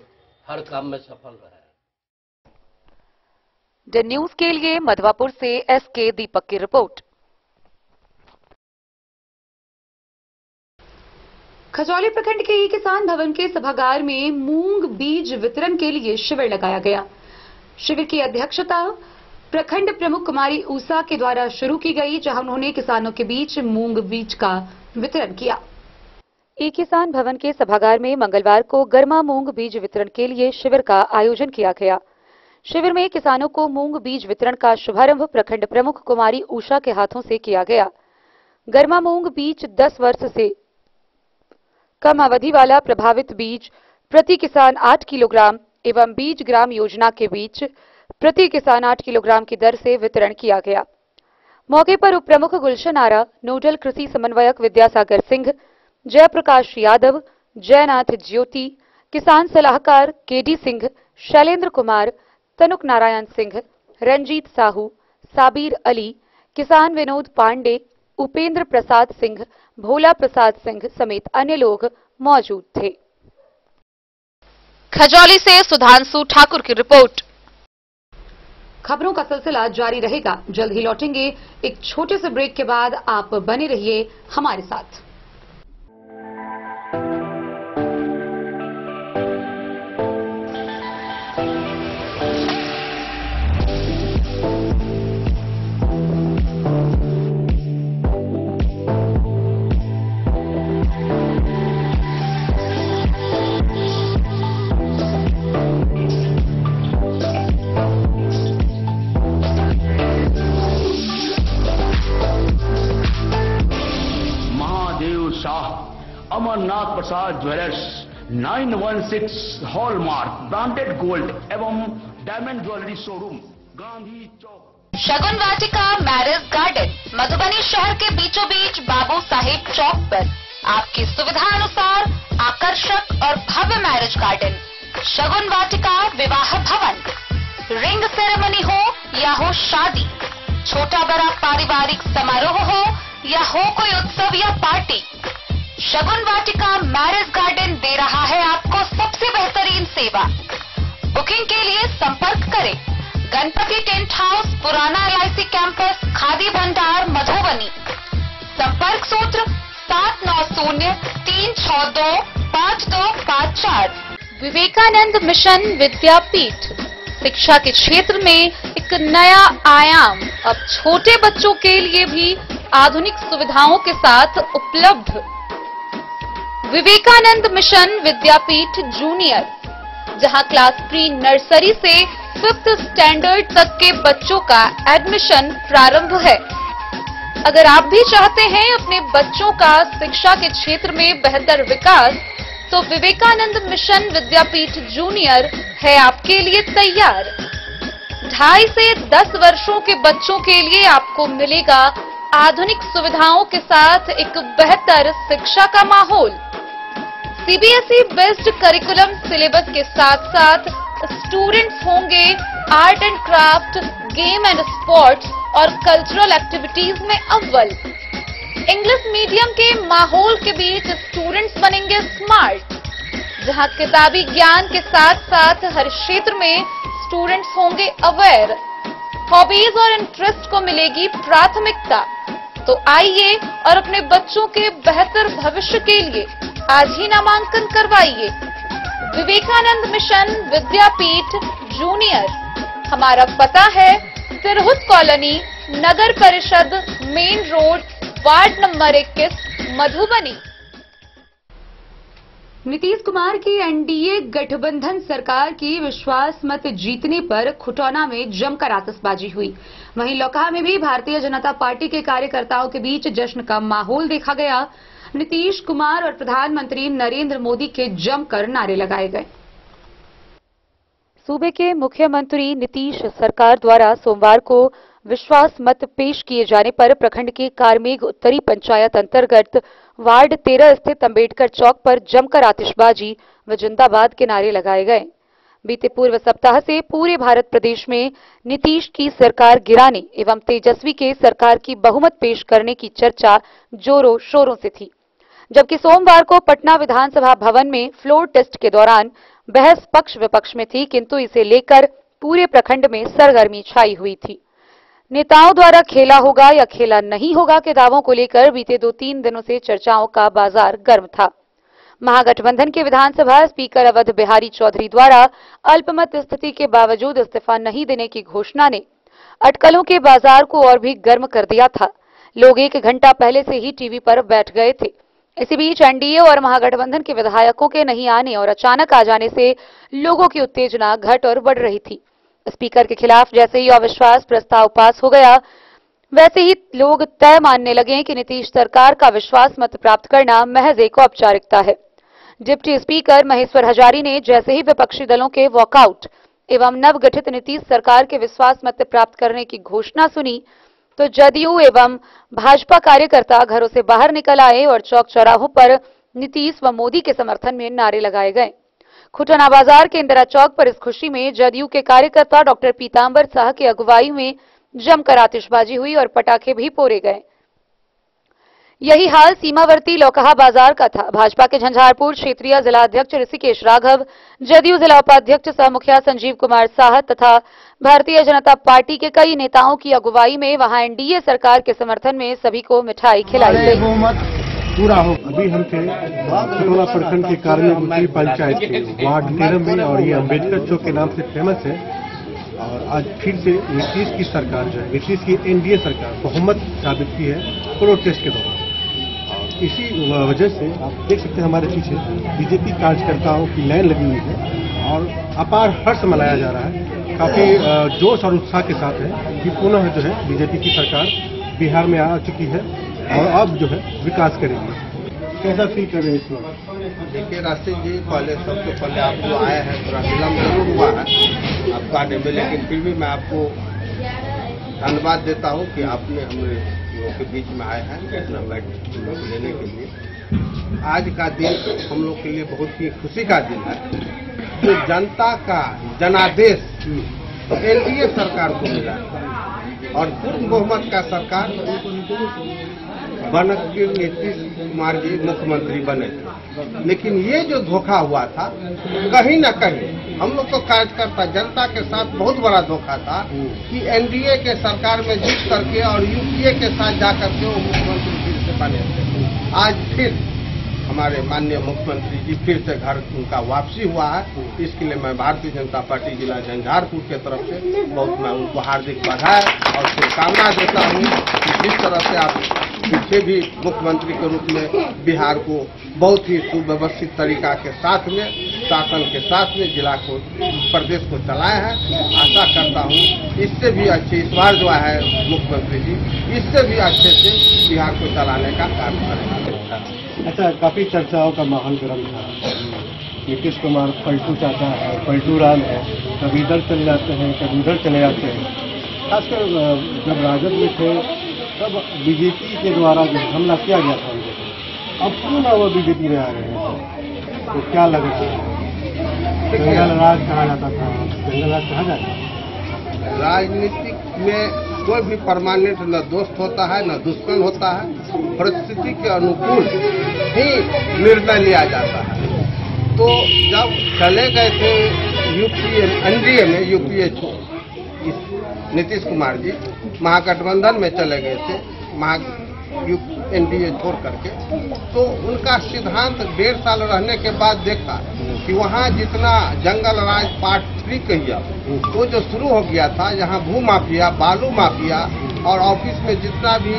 हर काम में सफल रहे। द न्यूज के लिए मधवापुर से एसके दीपक की रिपोर्ट। खजौली प्रखंड के किसान भवन के सभागार में मूंग बीज वितरण के लिए शिविर लगाया गया। शिविर की अध्यक्षता प्रखंड प्रमुख कुमारी ऊषा के द्वारा शुरू की गई, जहां उन्होंने किसानों के बीच मूंग बीज का वितरण किया। एक किसान भवन के सभागार में मंगलवार को गर्मा मूंग बीज वितरण के लिए शिविर का आयोजन किया गया। शिविर में किसानों को मूंग बीज वितरण का शुभारंभ प्रखंड प्रमुख कुमारी ऊषा के हाथों से किया गया। गर्मा मूंग बीज 10 वर्ष से कम अवधि वाला प्रभावित बीज प्रति किसान 8 किलोग्राम एवं बीज ग्राम योजना के बीच प्रति किसान 8 किलोग्राम की दर से वितरण किया गया। मौके पर उप प्रमुख गुलशन आरा, नोडल कृषि समन्वयक विद्यासागर सिंह, जयप्रकाश यादव, जयनाथ ज्योति, किसान सलाहकार केडी सिंह, शैलेंद्र कुमार, तनुक नारायण सिंह, रंजीत साहू, साबिर अली, किसान विनोद पांडे, उपेंद्र प्रसाद सिंह, भोला प्रसाद सिंह समेत अन्य लोग मौजूद थे। खजौली से सुधांशु ठाकुर की रिपोर्ट। खबरों का सिलसिला जारी रहेगा, जल्द ही लौटेंगे एक छोटे से ब्रेक के बाद। आप बने रहिए हमारे साथ। अमरनाथ प्रसाद ज्वेलर्स 916 हॉलमार्क ब्रांडेड गोल्ड एवं डायमंड ज्वेलरी शोरूम, गांधी चौक। शगुन वाटिका मैरिज गार्डन मधुबनी शहर के बीचों बीच बाबू साहेब चौक पर आपकी सुविधा अनुसार आकर्षक और भव्य मैरिज गार्डन। शगुन वाटिका विवाह भवन, रिंग सेरेमनी हो या हो शादी, छोटा बड़ा पारिवारिक समारोह हो या हो कोई उत्सव या पार्टी, शगुन वाटिका मैरिज गार्डन दे रहा है आपको सबसे बेहतरीन सेवा। बुकिंग के लिए संपर्क करें गणपति टेंट हाउस, पुराना LIC कैंपस, खादी भंडार, मधुबनी। संपर्क सूत्र 7903625254। विवेकानंद मिशन विद्यापीठ शिक्षा के क्षेत्र में एक नया आयाम अब छोटे बच्चों के लिए भी आधुनिक सुविधाओं के साथ उपलब्ध। विवेकानंद मिशन विद्यापीठ जूनियर, जहां क्लास प्री नर्सरी से 5th स्टैंडर्ड तक के बच्चों का एडमिशन प्रारंभ है। अगर आप भी चाहते हैं अपने बच्चों का शिक्षा के क्षेत्र में बेहतर विकास, तो विवेकानंद मिशन विद्यापीठ जूनियर है आपके लिए तैयार। 2.5 से 10 वर्षों के बच्चों के लिए आपको मिलेगा आधुनिक सुविधाओं के साथ एक बेहतर शिक्षा का माहौल। CBSE बेस्ड करिकुलम सिलेबस के साथ साथ स्टूडेंट्स होंगे art and craft, game and sports और कल्चरल एक्टिविटीज में अव्वल। इंग्लिश मीडियम के माहौल के बीच स्टूडेंट्स बनेंगे स्मार्ट, जहां किताबी ज्ञान के साथ साथ हर क्षेत्र में स्टूडेंट्स होंगे अवेयर। हॉबीज और इंटरेस्ट को मिलेगी प्राथमिकता। तो आइए और अपने बच्चों के बेहतर भविष्य के लिए आज ही नामांकन करवाइए। विवेकानंद मिशन विद्यापीठ जूनियर, हमारा पता है तिरहुत कॉलोनी, नगर परिषद, main road, ward number 21, Madhubani. Nitish Kumar की एनडीए गठबंधन सरकार की विश्वास मत जीतने पर खुटौना में जमकर आतिशबाजी हुई। वहीं लौकहा में भी भारतीय जनता पार्टी के कार्यकर्ताओं के बीच जश्न का माहौल देखा गया। नीतीश कुमार और प्रधानमंत्री नरेंद्र मोदी के जमकर नारे लगाए गए। सूबे के मुख्यमंत्री नीतीश सरकार द्वारा सोमवार को विश्वास मत पेश किए जाने पर प्रखंड के कारमेघ उत्तरी पंचायत अंतर्गत वार्ड 13 स्थित अंबेडकर चौक पर जमकर आतिशबाजी व जिंदाबाद के नारे लगाए गए। बीते पूर्व सप्ताह से पूरे भारत प्रदेश में नीतीश की सरकार गिराने एवं तेजस्वी के सरकार की बहुमत पेश करने की चर्चा जोरों शोरों से थी, जबकि सोमवार को पटना विधानसभा भवन में फ्लोर टेस्ट के दौरान बहस पक्ष विपक्ष में थी, किंतु इसे लेकर पूरे प्रखंड में सरगर्मी छाई हुई थी। नेताओं द्वारा खेला होगा या खेला नहीं होगा के दावों को लेकर बीते 2-3 दिनों से चर्चाओं का बाजार गर्म था। महागठबंधन के विधानसभा स्पीकर अवध बिहारी चौधरी द्वारा अल्पमत स्थिति के बावजूद इस्तीफा नहीं देने की घोषणा ने अटकलों के बाजार को और भी गर्म कर दिया था। लोग 1 घंटा पहले से ही टीवी पर बैठ गए थे। इसी बीच एनडीए और महागठबंधन के विधायकों के नहीं आने और अचानक आ जाने से लोगों की उत्तेजना घट और बढ़ रही थी। स्पीकर के खिलाफ जैसे ही अविश्वास प्रस्ताव पास हो गया, वैसे ही लोग तय मानने लगे कि नीतीश सरकार का विश्वास मत प्राप्त करना महज एक औपचारिकता है। डिप्टी स्पीकर महेश्वर हजारी ने जैसे ही विपक्षी दलों के वॉकआउट एवं नवगठित नीतीश सरकार के विश्वास मत प्राप्त करने की घोषणा सुनी, तो जदयू एवं भाजपा कार्यकर्ता घरों से बाहर निकल आए और चौक चौराहों पर नीतीश व मोदी के समर्थन में नारे लगाए गए। खुटना बाजार के इंदिरा चौक पर इस खुशी में जदयू के कार्यकर्ता डॉक्टर पीतांबर शाह की अगुवाई में जमकर आतिशबाजी हुई और पटाखे भी फोड़े गए। यही हाल सीमावर्ती लौकहा बाजार का था। भाजपा के झंझारपुर क्षेत्रीय जिला अध्यक्ष ऋषिकेश राघव, जदयू जिला उपाध्यक्ष सह मुखिया संजीव कुमार साह तथा भारतीय जनता पार्टी के कई नेताओं की अगुवाई में वहां एनडीए सरकार के समर्थन में सभी को मिठाई खिलाई गई। पूरा हो अभी हम थे खटोला प्रखंड के कार्य पंचायत के वार्ड 13 में, और ये अम्बेडकर चौक के नाम से फेमस है। और आज फिर से नीतीश की सरकार जो है, नीतीश की एनडीए सरकार बहुमत साबित की है प्रोटेस्ट के दौरान। और इसी वजह से आप देख सकते हैं हमारे पीछे बीजेपी कार्यकर्ताओं की लाइन लगी हुई है और अपार हर्ष मनाया जा रहा है। काफी जोश और उत्साह के साथ है कि पुनः जो है बीजेपी की सरकार बिहार में आ चुकी है और अब जो है विकास करेंगे। कैसा फील कर रहे हैं इस वक्त? देखिए राशिद जी, सबसे पहले आप जो आए हैं थोड़ा विलम्ब जरूर हुआ है आपको आने में, लेकिन फिर भी मैं आपको धन्यवाद देता हूं कि आपने हमें लोगों के बीच में आए हैं अपना बैठ लेने के लिए। आज का दिन हम लोग के लिए बहुत ही खुशी का दिन है। जो जनता का जनादेश एनडीए सरकार को मिला और पूर्ण बहुमत का सरकार बन के नीतीश कुमार जी मुख्यमंत्री बने थे। लेकिन ये जो धोखा हुआ था कहीं न कहीं हम लोग तो कार्यकर्ता जनता के साथ बहुत बड़ा धोखा था कि एनडीए के सरकार में जीत करके और यूपीए के साथ जाकर के वो मुख्यमंत्री फिर से बने थे। आज फिर हमारे माननीय मुख्यमंत्री जी फिर से घर उनका वापसी हुआ है। इसके लिए मैं भारतीय जनता पार्टी जिला झंझारपुर के तरफ से बहुत मैं उनको हार्दिक बधाई और शुभकामना देता हूँ कि जिस तरह से आप पीछे भी मुख्यमंत्री के रूप में बिहार को बहुत ही सुव्यवस्थित तरीका के साथ में शासन के साथ में जिला को प्रदेश को चलाए हैं। आशा करता हूँ इससे भी अच्छे इस बार जो है मुख्यमंत्री जी इससे भी अच्छे से बिहार को चलाने का काम करेंगे। अच्छा, काफी चर्चाओं का माहौल गर्म था। नीतीश कुमार पलटू चाचा है, पलटू राम है, कभी इधर चले जाते हैं कभी उधर चले जाते हैं। खासकर जब राजद में थे तब बीजेपी के द्वारा जो हमला किया गया था उनके, अब क्यों ना वो बीजेपी में आ रहे हैं, तो क्या लग रहा है? जंगल राज कहा जाता था, जंगल राज कहा जाता है। राजनीतिक में कोई भी परमानेंट न दोस्त होता है न दुश्मन होता है, परिस्थिति के अनुकूल ही निर्णय लिया जाता है। तो जब चले गए थे यूपीए एनडीए में, यूपीए नीतीश कुमार जी महागठबंधन में चले गए थे एनडीए छोड़ करके, तो उनका सिद्धांत 1.5 साल रहने के बाद देखा कि वहाँ जितना जंगल राज पार्ट 3 कहिए वो जो शुरू हो गया था, यहाँ भू माफिया, बालू माफिया और ऑफिस में जितना भी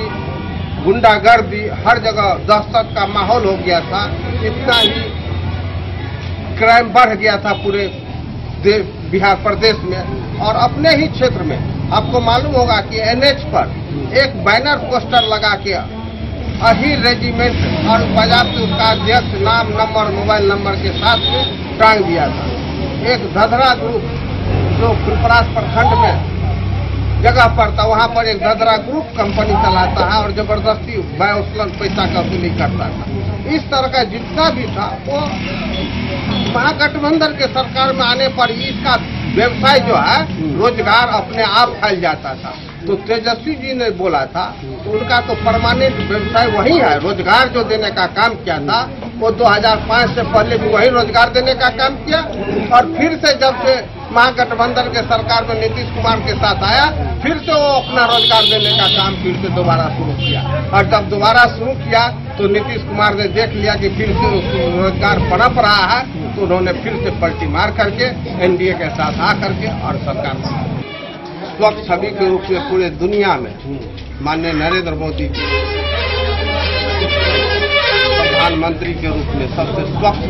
गुंडागर्दी, हर जगह दहशत का माहौल हो गया था, इतना ही क्राइम बढ़ गया था पूरे बिहार प्रदेश में। और अपने ही क्षेत्र में आपको मालूम होगा कि एनएच पर एक बैनर पोस्टर लगा के अही रेजिमेंट और बाजाब से उसका अध्यक्ष नाम नंबर मोबाइल नंबर के साथ में टांग दिया था। एक धधरा ग्रुप जो फुलपरास प्रखंड में जगह पर था, वहाँ पर एक धधरा ग्रुप कंपनी चलाता है और जबरदस्ती पैसा का वसूली करता था। इस तरह का जितना भी था वो महागठबंधन के सरकार में आने पर इसका व्यवसाय जो है रोजगार अपने आप फैल जाता था। तो तेजस्वी जी ने बोला था तो उनका तो परमानेंट व्यवसाय वही है, रोजगार जो देने का काम किया था वो 2005 से पहले भी वही रोजगार देने का काम किया। और फिर से जब से महागठबंधन के सरकार में नीतीश कुमार के साथ आया, फिर से वो अपना रोजगार देने का काम फिर से दोबारा शुरू किया। और जब दोबारा शुरू किया तो नीतीश कुमार ने देख लिया कि फिर से रोजगार पनप रहा है, तो उन्होंने फिर से पलटी मार करके एनडीए के साथ आ करके और सरकार बनाई। स्वच्छ छवि के रूप में पूरे दुनिया में माननीय नरेंद्र मोदी जी प्रधानमंत्री के रूप में सबसे स्वच्छ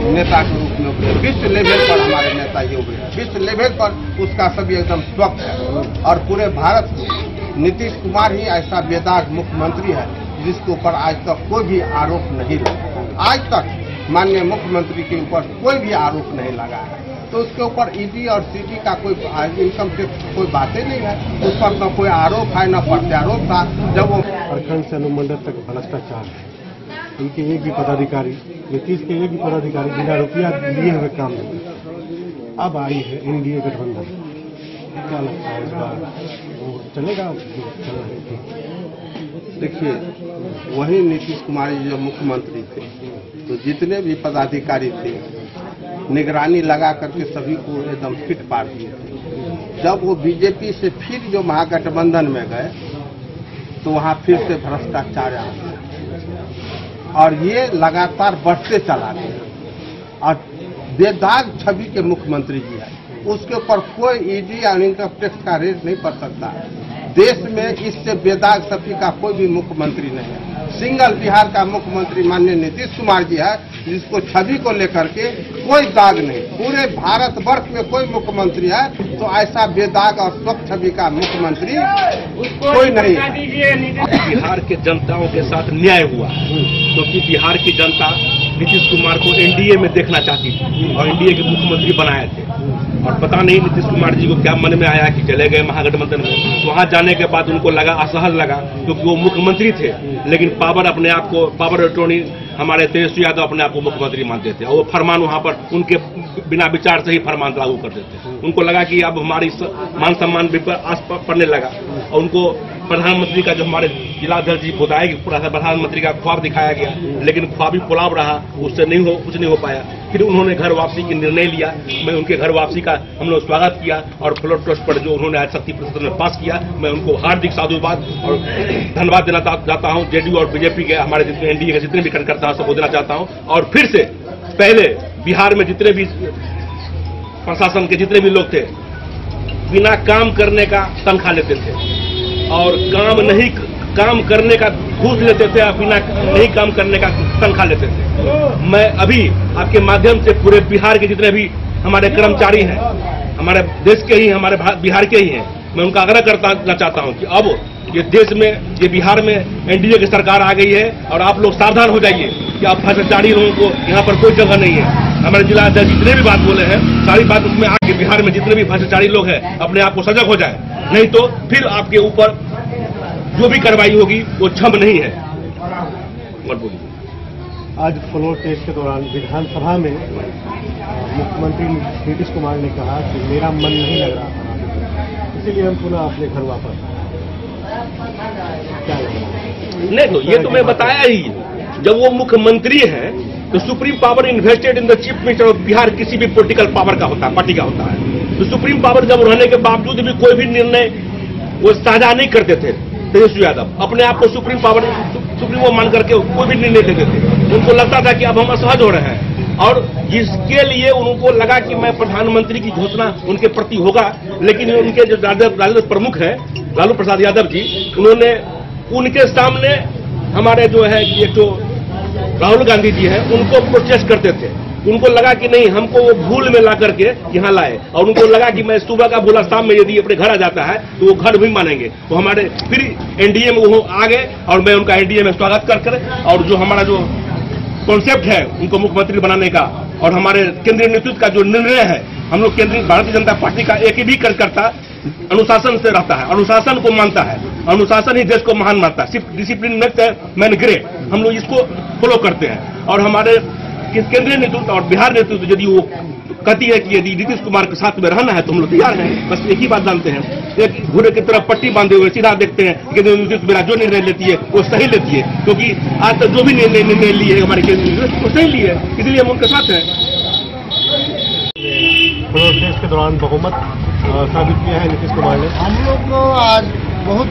नेता के रूप में उभरे। विश्व लेवल पर हमारे नेता ये उभरे, विश्व लेवल पर उसका सभी एकदम स्वच्छ है। और पूरे भारत में नीतीश कुमार ही ऐसा बेदाग मुख्यमंत्री है जिसके ऊपर आज तक कोई भी आरोप नहीं लगा। आज तक माननीय मुख्यमंत्री के ऊपर कोई भी आरोप नहीं लगा है। तो उसके ऊपर ईडी और सीडी का कोई इनकम टैक्स कोई बातें नहीं है, उस पर न कोई आरोप है न प्रत्यारोप था। जब वो प्रखंड से अनुमंडल तक भ्रष्टाचार है, उनके एक भी पदाधिकारी, नीतीश के एक भी पदाधिकारी बिना रुपया लिए हुए काम नहीं। अब आई है एनडीए गठबंधन, क्या लगता है इस बार वो चलेगा? देखिए, वही नीतीश कुमार जी जो मुख्यमंत्री थे तो जितने भी पदाधिकारी थे निगरानी लगा करके सभी को एकदम फिट पार दिए थे। जब वो बीजेपी से फिर जो महागठबंधन में गए तो वहां फिर से भ्रष्टाचार आ गया और ये लगातार बढ़ते चला गया। और बेदाग छवि के मुख्यमंत्री जी है, उसके ऊपर कोई ईडी या इनकम टैक्स का रेट नहीं पड़ सकता। देश में इससे बेदाग छवि का कोई भी मुख्यमंत्री नहीं है। सिंगल बिहार का मुख्यमंत्री माननीय नीतीश कुमार जी है, जिसको छवि को लेकर के कोई दाग नहीं। पूरे भारतवर्ष में कोई मुख्यमंत्री है तो ऐसा बेदाग और स्वच्छ छवि का मुख्यमंत्री कोई नहीं है। बिहार के जनताओं के साथ न्याय हुआ क्योंकि बिहार की जनता नीतीश कुमार को एनडीए में देखना चाहती थी और एनडीए के मुख्यमंत्री बनाए थे। और पता नहीं नीतीश कुमार जी को क्या मन में आया कि चले गए महागठबंधन में। वहां जाने के बाद उनको लगा, असहज लगा, क्योंकि वो मुख्यमंत्री थे लेकिन पावर अपने आप को, पावर अटॉर्नी हमारे तेजस्वी यादव अपने आप को मुख्यमंत्री मानते थे और वो फरमान वहां पर उनके बिना विचार से ही फरमान लागू कर देते। उनको लगा कि अब हमारी मान सम्मान आस पड़ने लगा और उनको प्रधानमंत्री का जो हमारे जिलाध्यक्ष जी बताएगी प्रधानमंत्री का ख्वाब दिखाया गया, लेकिन ख्वाब ही पुलाव रहा, उससे कुछ नहीं हो पाया। फिर उन्होंने घर वापसी की निर्णय लिया। मैं उनके घर वापसी का हम लोग स्वागत किया और फ्लोर टेस्ट पर जो उन्होंने आज 70% में पास किया, मैं उनको हार्दिक साधुवाद और धन्यवाद देना चाहता हूँ। जेडीयू और बीजेपी के हमारे जितने एनडीए के जितने भी कार्यकर्ता हैं सबको देना चाहता हूँ। और फिर से पहले बिहार में जितने भी प्रशासन के जितने भी लोग थे बिना काम करने का तनख्वाह लेते थे और काम करने का घूस लेते थे, बिना नहीं काम करने का तनख्वाह लेते थे। मैं अभी आपके माध्यम से पूरे बिहार के जितने भी हमारे कर्मचारी हैं, हमारे देश के ही, हमारे बिहार के ही हैं, मैं उनका आग्रह करना चाहता हूं कि अब ये देश में, ये बिहार में एनडीए की सरकार आ गई है और आप लोग सावधान हो जाइए कि आप भ्रष्टाचारी लोगों को यहाँ पर कोई जगह नहीं है। हमारे जिला अध्यक्ष जितने भी बात बोले हैं सारी बात उसमें आके बिहार में जितने भी भ्रष्टाचारी लोग हैं अपने आप को सजग हो जाए, नहीं तो फिर आपके ऊपर जो भी कार्रवाई होगी वो क्षम नहीं है। आज फ्लोर टेस्ट के दौरान विधानसभा में मुख्यमंत्री नीतीश कुमार ने कहा कि मेरा मन नहीं लग रहा था, इसीलिए हम पुनः अपने घर वापस नहीं। तो ये तो मैं बताया ही, जब वो मुख्यमंत्री हैं तो supreme power invested in the chief minister of Bihar किसी भी पॉलिटिकल पावर का होता है, पार्टी का होता है। तो सुप्रीम पावर जब रहने के बावजूद भी कोई भी निर्णय वो साझा नहीं करते थे। तेजस्वी यादव अपने आप को सुप्रीम पावर सुप्रीमो मान करके कोई भी निर्णय लेते थे। उनको लगता था कि अब हम असहज हो रहे हैं और जिसके लिए उनको लगा कि मैं प्रधानमंत्री की घोषणा उनके प्रति होगा, लेकिन उनके जो राजद प्रमुख है लालू प्रसाद यादव जी, उन्होंने उनके सामने हमारे जो है ये जो राहुल गांधी जी हैं उनको प्रोटेस्ट करते थे। उनको लगा कि नहीं, हमको वो भूल में ला करके यहाँ लाए और उनको लगा कि मैं सुबह का भूला शाम में यदि अपने घर आ जाता है तो वो घर भी मानेंगे। तो हमारे फिर एनडीए में वो आ गए और मैं उनका एनडीए में स्वागत कर और जो हमारा जो कॉन्सेप्ट है उनको मुख्यमंत्री बनाने का और हमारे केंद्रीय नेतृत्व का जो निर्णय है, हम लोग केंद्रीय भारतीय जनता पार्टी का एक भी कार्यकर्ता अनुशासन से रहता है, अनुशासन को मानता है, अनुशासन ही देश को महान मानता है। सिर्फ डिसिप्लिन मेक्स मैन ग्रेट, हम लोग इसको फॉलो करते हैं। और हमारे केंद्रीय नेतृत्व और बिहार नेतृत्व यदि वो कहती है कि यदि नीतीश कुमार के साथ में रहना है तो हम लोग तैयार हैं। बस एक ही बात जानते हैं, एक घोड़े की तरफ पट्टी बांधे हुए सीधा देखते हैं कि नीतीश मेरा जो निर्णय लेती है वो सही लेती है, क्योंकि आज तक जो भी निर्णय लिए हमारे केंद्र वो सही लिए है, इसलिए हम उनके साथ हैं। देश के दौरान बहुमत साबित किया है नीतीश कुमार ने। हम लोग को आज बहुत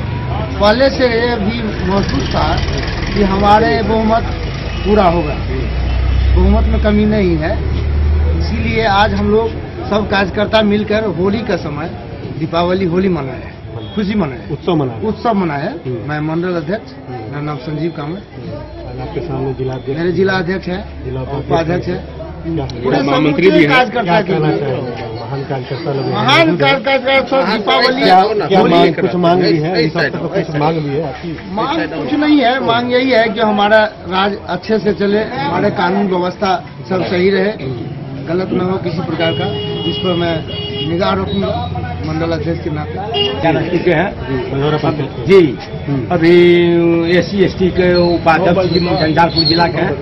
पहले से ये भी महसूस था कि हमारे बहुमत पूरा होगा, बहुमत में कमी नहीं है। इसीलिए आज हम लोग सब कार्यकर्ता मिलकर होली का समय दीपावली होली मनाए, खुशी मनाए, उत्सव मनाए। मैं मंडल अध्यक्ष, मेरा नाम संजीव कामत। आपके सामने जिला अध्यक्ष, मेरे जिला अध्यक्ष है, उपाध्यक्ष है, महामंत्री भी है। महान कार्यकर्ता लोग, महान कार्यकर्ता दीपावली कुछ मांग भी है, इस हफ्ते कुछ मांग भी है आपकी? मांग कुछ नहीं है, मांग यही है कि हमारा राज अच्छे से चले, हमारे कानून व्यवस्था सब सही रहे, गलत न हो किसी प्रकार का। इस पर मैं निगाह रखूंगा मंडल अध्यक्ष के नाते। क्या नजदीक है जी, अभी SC/ST के उपाध्यक्ष झंझारपुर जिला के हैं।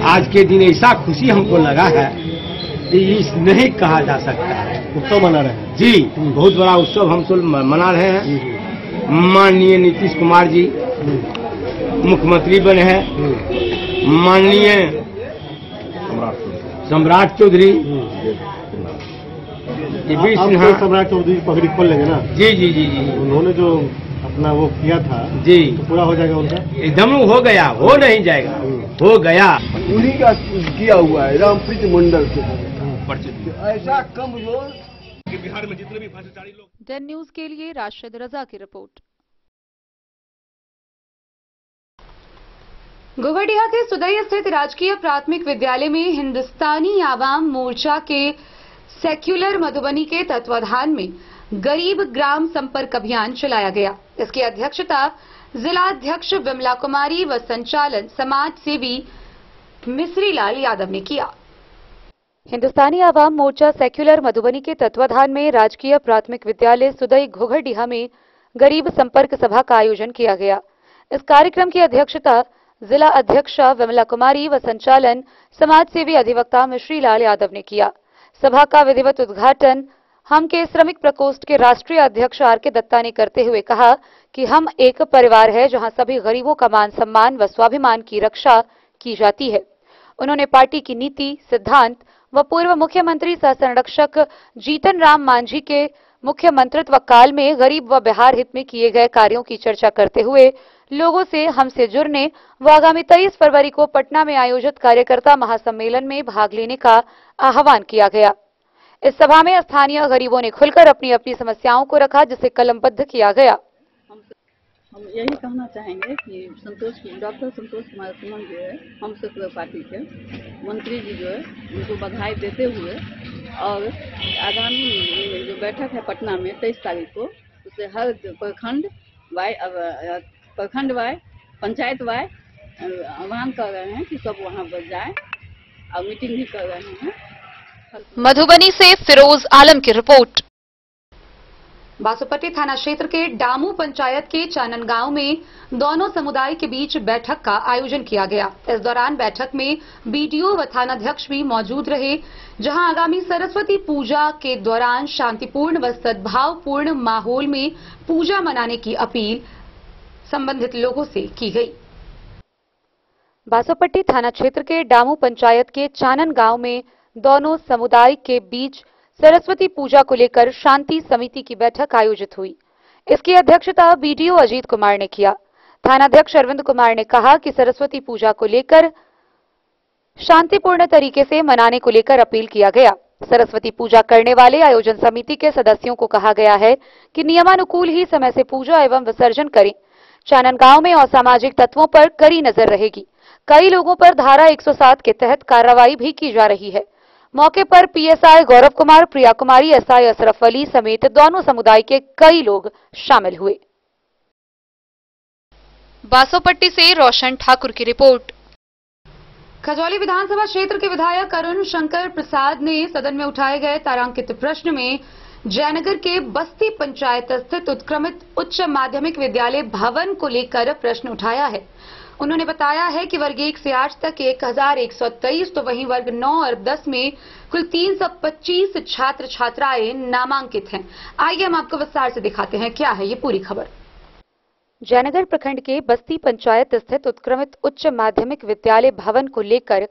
आज के दिन ऐसा खुशी हमको लगा है कि इस नहीं कहा जा सकता है। उत्सव मना रहे हैं जी, बहुत बड़ा उत्सव हम सब मना रहे हैं। माननीय नीतीश कुमार जी मुख्यमंत्री बने हैं, माननीय सम्राट चौधरी सम्राट चौधरी पगड़ी खोल लेंगे ना? जी जी जी जी, उन्होंने जो अपना वो किया था जी, तो पूरा हो जाएगा उनका? एकदम हो गया, हो नहीं जाएगा, हो गया। उन्हीं का किया हुआ है रामप्रीत मंडल से। ऐसा कमजोर बिहार में जितने भी भ्रष्टाचारी लोग। डेन न्यूज के लिए राशिद रजा की रिपोर्ट। गोवरडीहा के सुदई स्थित राजकीय प्राथमिक विद्यालय में हिंदुस्तानी आवाम मोर्चा के सेक्युलर मधुबनी के तत्वाधान में गरीब ग्राम संपर्क अभियान चलाया गया। इसकी अध्यक्षता जिला अध्यक्ष विमला कुमारी व संचालन समाज सेवी मिश्रीलाल यादव ने किया। हिंदुस्तानी आवाम मोर्चा सेक्युलर मधुबनी के तत्वाधान में राजकीय प्राथमिक विद्यालय सुदई घोघरडीहा में गरीब संपर्क सभा का आयोजन किया गया। इस कार्यक्रम की अध्यक्षता जिला अध्यक्षा विमला कुमारी व संचालन समाज सेवी अधिवक्ता मिश्रीलाल यादव ने किया। सभा का विधिवत उद्घाटन हम के श्रमिक प्रकोष्ठ के राष्ट्रीय अध्यक्ष आर के दत्ता ने करते हुए कहा कि हम एक परिवार है जहां सभी गरीबों का मान सम्मान व स्वाभिमान की रक्षा की जाती है। उन्होंने पार्टी की नीति, सिद्धांत व पूर्व मुख्यमंत्री सह संरक्षक जीतन राम मांझी के मुख्य मंत्रित्व काल में गरीब व बिहार हित में किए गए कार्यों की चर्चा करते हुए लोगों से हमसे जुड़ने व आगामी 23 फरवरी को पटना में आयोजित कार्यकर्ता महासम्मेलन में भाग लेने का आह्वान किया गया। इस सभा में स्थानीय गरीबों ने खुलकर अपनी अपनी समस्याओं को रखा, जिसे कलमबद्ध किया गया। हम यही कहना चाहेंगे कि डॉक्टर संतोष कुमार सुमन जो है हम सेक्युलर पार्टी के मंत्री जी जो है उनको बधाई देते हुए और आगामी जो बैठक है पटना में 23 तारीख को, उसे हर प्रखंड वाय पंचायत वाय आह्वान कर रहे हैं कि सब वहाँ पर जाए और मीटिंग भी कर रहे हैं। मधुबनी से फिरोज आलम की रिपोर्ट। बासोपट्टी थाना क्षेत्र के डामू पंचायत के चानन गांव में दोनों समुदाय के बीच बैठक का आयोजन किया गया। इस दौरान बैठक में बीडीओ व थानाध्यक्ष भी मौजूद रहे, जहां आगामी सरस्वती पूजा के दौरान शांतिपूर्ण व सद्भावपूर्ण माहौल में पूजा मनाने की अपील संबंधित लोगों से की गई। बासोपट्टी थाना क्षेत्र के डामू पंचायत के चानन गांव में दोनों समुदाय के बीच सरस्वती पूजा को लेकर शांति समिति की बैठक आयोजित हुई। इसकी अध्यक्षता बीडीओ अजीत कुमार ने किया। थानाध्यक्ष अरविंद कुमार ने कहा कि सरस्वती पूजा को लेकर शांतिपूर्ण तरीके से मनाने को लेकर अपील किया गया। सरस्वती पूजा करने वाले आयोजन समिति के सदस्यों को कहा गया है कि नियमानुकूल ही समय से पूजा एवं विसर्जन करें। चानन गांव में असामाजिक तत्वों पर कड़ी नजर रहेगी। कई लोगों पर धारा 107 के तहत कार्रवाई भी की जा रही है। मौके पर पीएसआई गौरव कुमार, प्रिया कुमारी, एसआई अशरफ अली समेत दोनों समुदाय के कई लोग शामिल हुए। बासोपट्टी से रोशन ठाकुर की रिपोर्ट। खजौली विधानसभा क्षेत्र के विधायक अरुण शंकर प्रसाद ने सदन में उठाए गए तारांकित प्रश्न में जयनगर के बस्ती पंचायत स्थित उत्क्रमित उच्च माध्यमिक विद्यालय भवन को लेकर प्रश्न उठाया है। उन्होंने बताया है कि वर्ग 1 से 8 तक 1123 तो वहीं वर्ग 9 और 10 में कुल 325 छात्र छात्राएं नामांकित हैं। आइए हम आपको विस्तार से दिखाते हैं क्या है ये पूरी खबर। जयनगर प्रखंड के बस्ती पंचायत स्थित उत्क्रमित उच्च माध्यमिक विद्यालय भवन को लेकर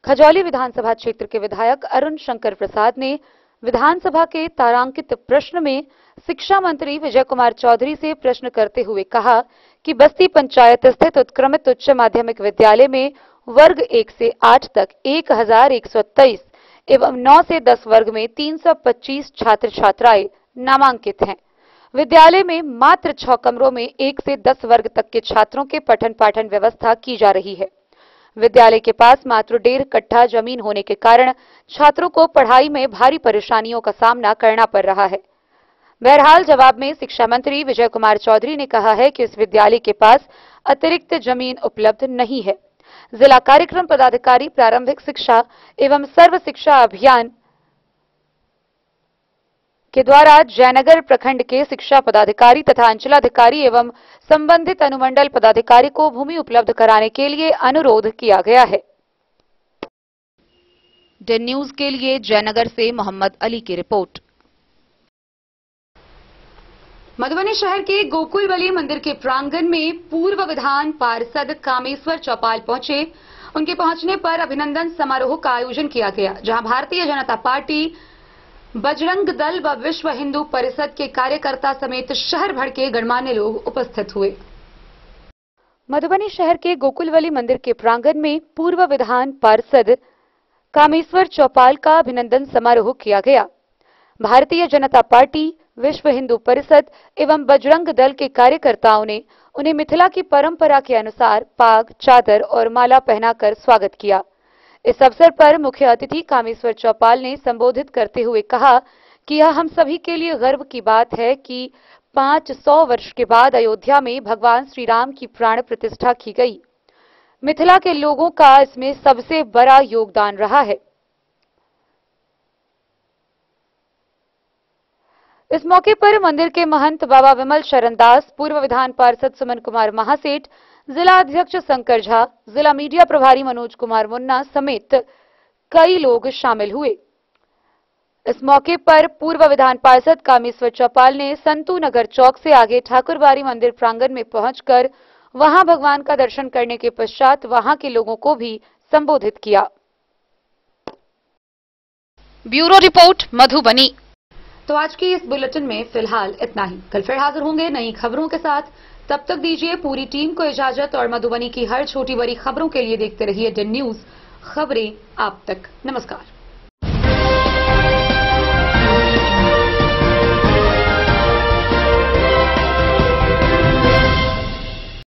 खजौली विधानसभा क्षेत्र के विधायक अरुण शंकर प्रसाद ने विधानसभा के तारांकित प्रश्न में शिक्षा मंत्री विजय कुमार चौधरी से प्रश्न करते हुए कहा कि बस्ती पंचायत स्थित उत्क्रमित उच्च माध्यमिक विद्यालय में वर्ग 1 से 8 तक 1123 एवं 9 से 10 वर्ग में 325 छात्र छात्राएं नामांकित हैं। विद्यालय में मात्र 6 कमरों में 1 से 10 वर्ग तक के छात्रों के पठन पाठन व्यवस्था की जा रही है। विद्यालय के पास मात्र 1.5 कट्ठा जमीन होने के कारण छात्रों को पढ़ाई में भारी परेशानियों का सामना करना पड़ रहा है। बहरहाल जवाब में शिक्षा मंत्री विजय कुमार चौधरी ने कहा है कि इस विद्यालय के पास अतिरिक्त जमीन उपलब्ध नहीं है। जिला कार्यक्रम पदाधिकारी प्रारंभिक शिक्षा एवं सर्व शिक्षा अभियान के द्वारा जयनगर प्रखंड के शिक्षा पदाधिकारी तथा अंचलाधिकारी एवं संबंधित अनुमंडल पदाधिकारी को भूमि उपलब्ध कराने के लिए अनुरोध किया गया है। डेन न्यूज के लिए जयनगर से मोहम्मद अली की रिपोर्ट। मधुबनी शहर के गोकुलवली मंदिर के प्रांगण में पूर्व विधान पार्षद कामेश्वर चौपाल पहुंचे। उनके पहुंचने पर अभिनंदन समारोह का आयोजन किया गया, जहां भारतीय जनता पार्टी, बजरंग दल व विश्व हिंदू परिषद के कार्यकर्ता समेत शहर भर के गणमान्य लोग उपस्थित हुए। मधुबनी शहर के गोकुलवली मंदिर के प्रांगण में पूर्व विधान पार्षद कामेश्वर चौपाल का अभिनंदन समारोह किया गया। भारतीय जनता पार्टी, विश्व हिंदू परिषद एवं बजरंग दल के कार्यकर्ताओं ने उन्हें मिथिला की परंपरा के अनुसार पाग, चादर और माला पहनाकर स्वागत किया। इस अवसर पर मुख्य अतिथि कामेश्वर चौपाल ने संबोधित करते हुए कहा कि यह हम सभी के लिए गर्व की बात है कि 500 वर्ष के बाद अयोध्या में भगवान श्री राम की प्राण प्रतिष्ठा की गई। मिथिला के लोगों का इसमें सबसे बड़ा योगदान रहा है। इस मौके पर मंदिर के महंत बाबा विमल शरण दास, पूर्व विधान पार्षद सुमन कुमार महासेठ, जिला अध्यक्ष शंकर झा, जिला मीडिया प्रभारी मनोज कुमार मुन्ना समेत कई लोग शामिल हुए। इस मौके पर पूर्व विधान पार्षद कामेश्वर चौपाल ने संतू नगर चौक से आगे ठाकुरबाड़ी मंदिर प्रांगण में पहुंचकर वहां भगवान का दर्शन करने के पश्चात वहां के लोगों को भी संबोधित किया। Bureau report Madhubani. तो आज की इस बुलेटिन में फिलहाल इतना ही। कल फिर हाजिर होंगे नई खबरों के साथ। तब तक दीजिए पूरी टीम को इजाजत और मधुबनी की हर छोटी बड़ी खबरों के लिए देखते रहिए डेन न्यूज, खबरें आप तक। नमस्कार।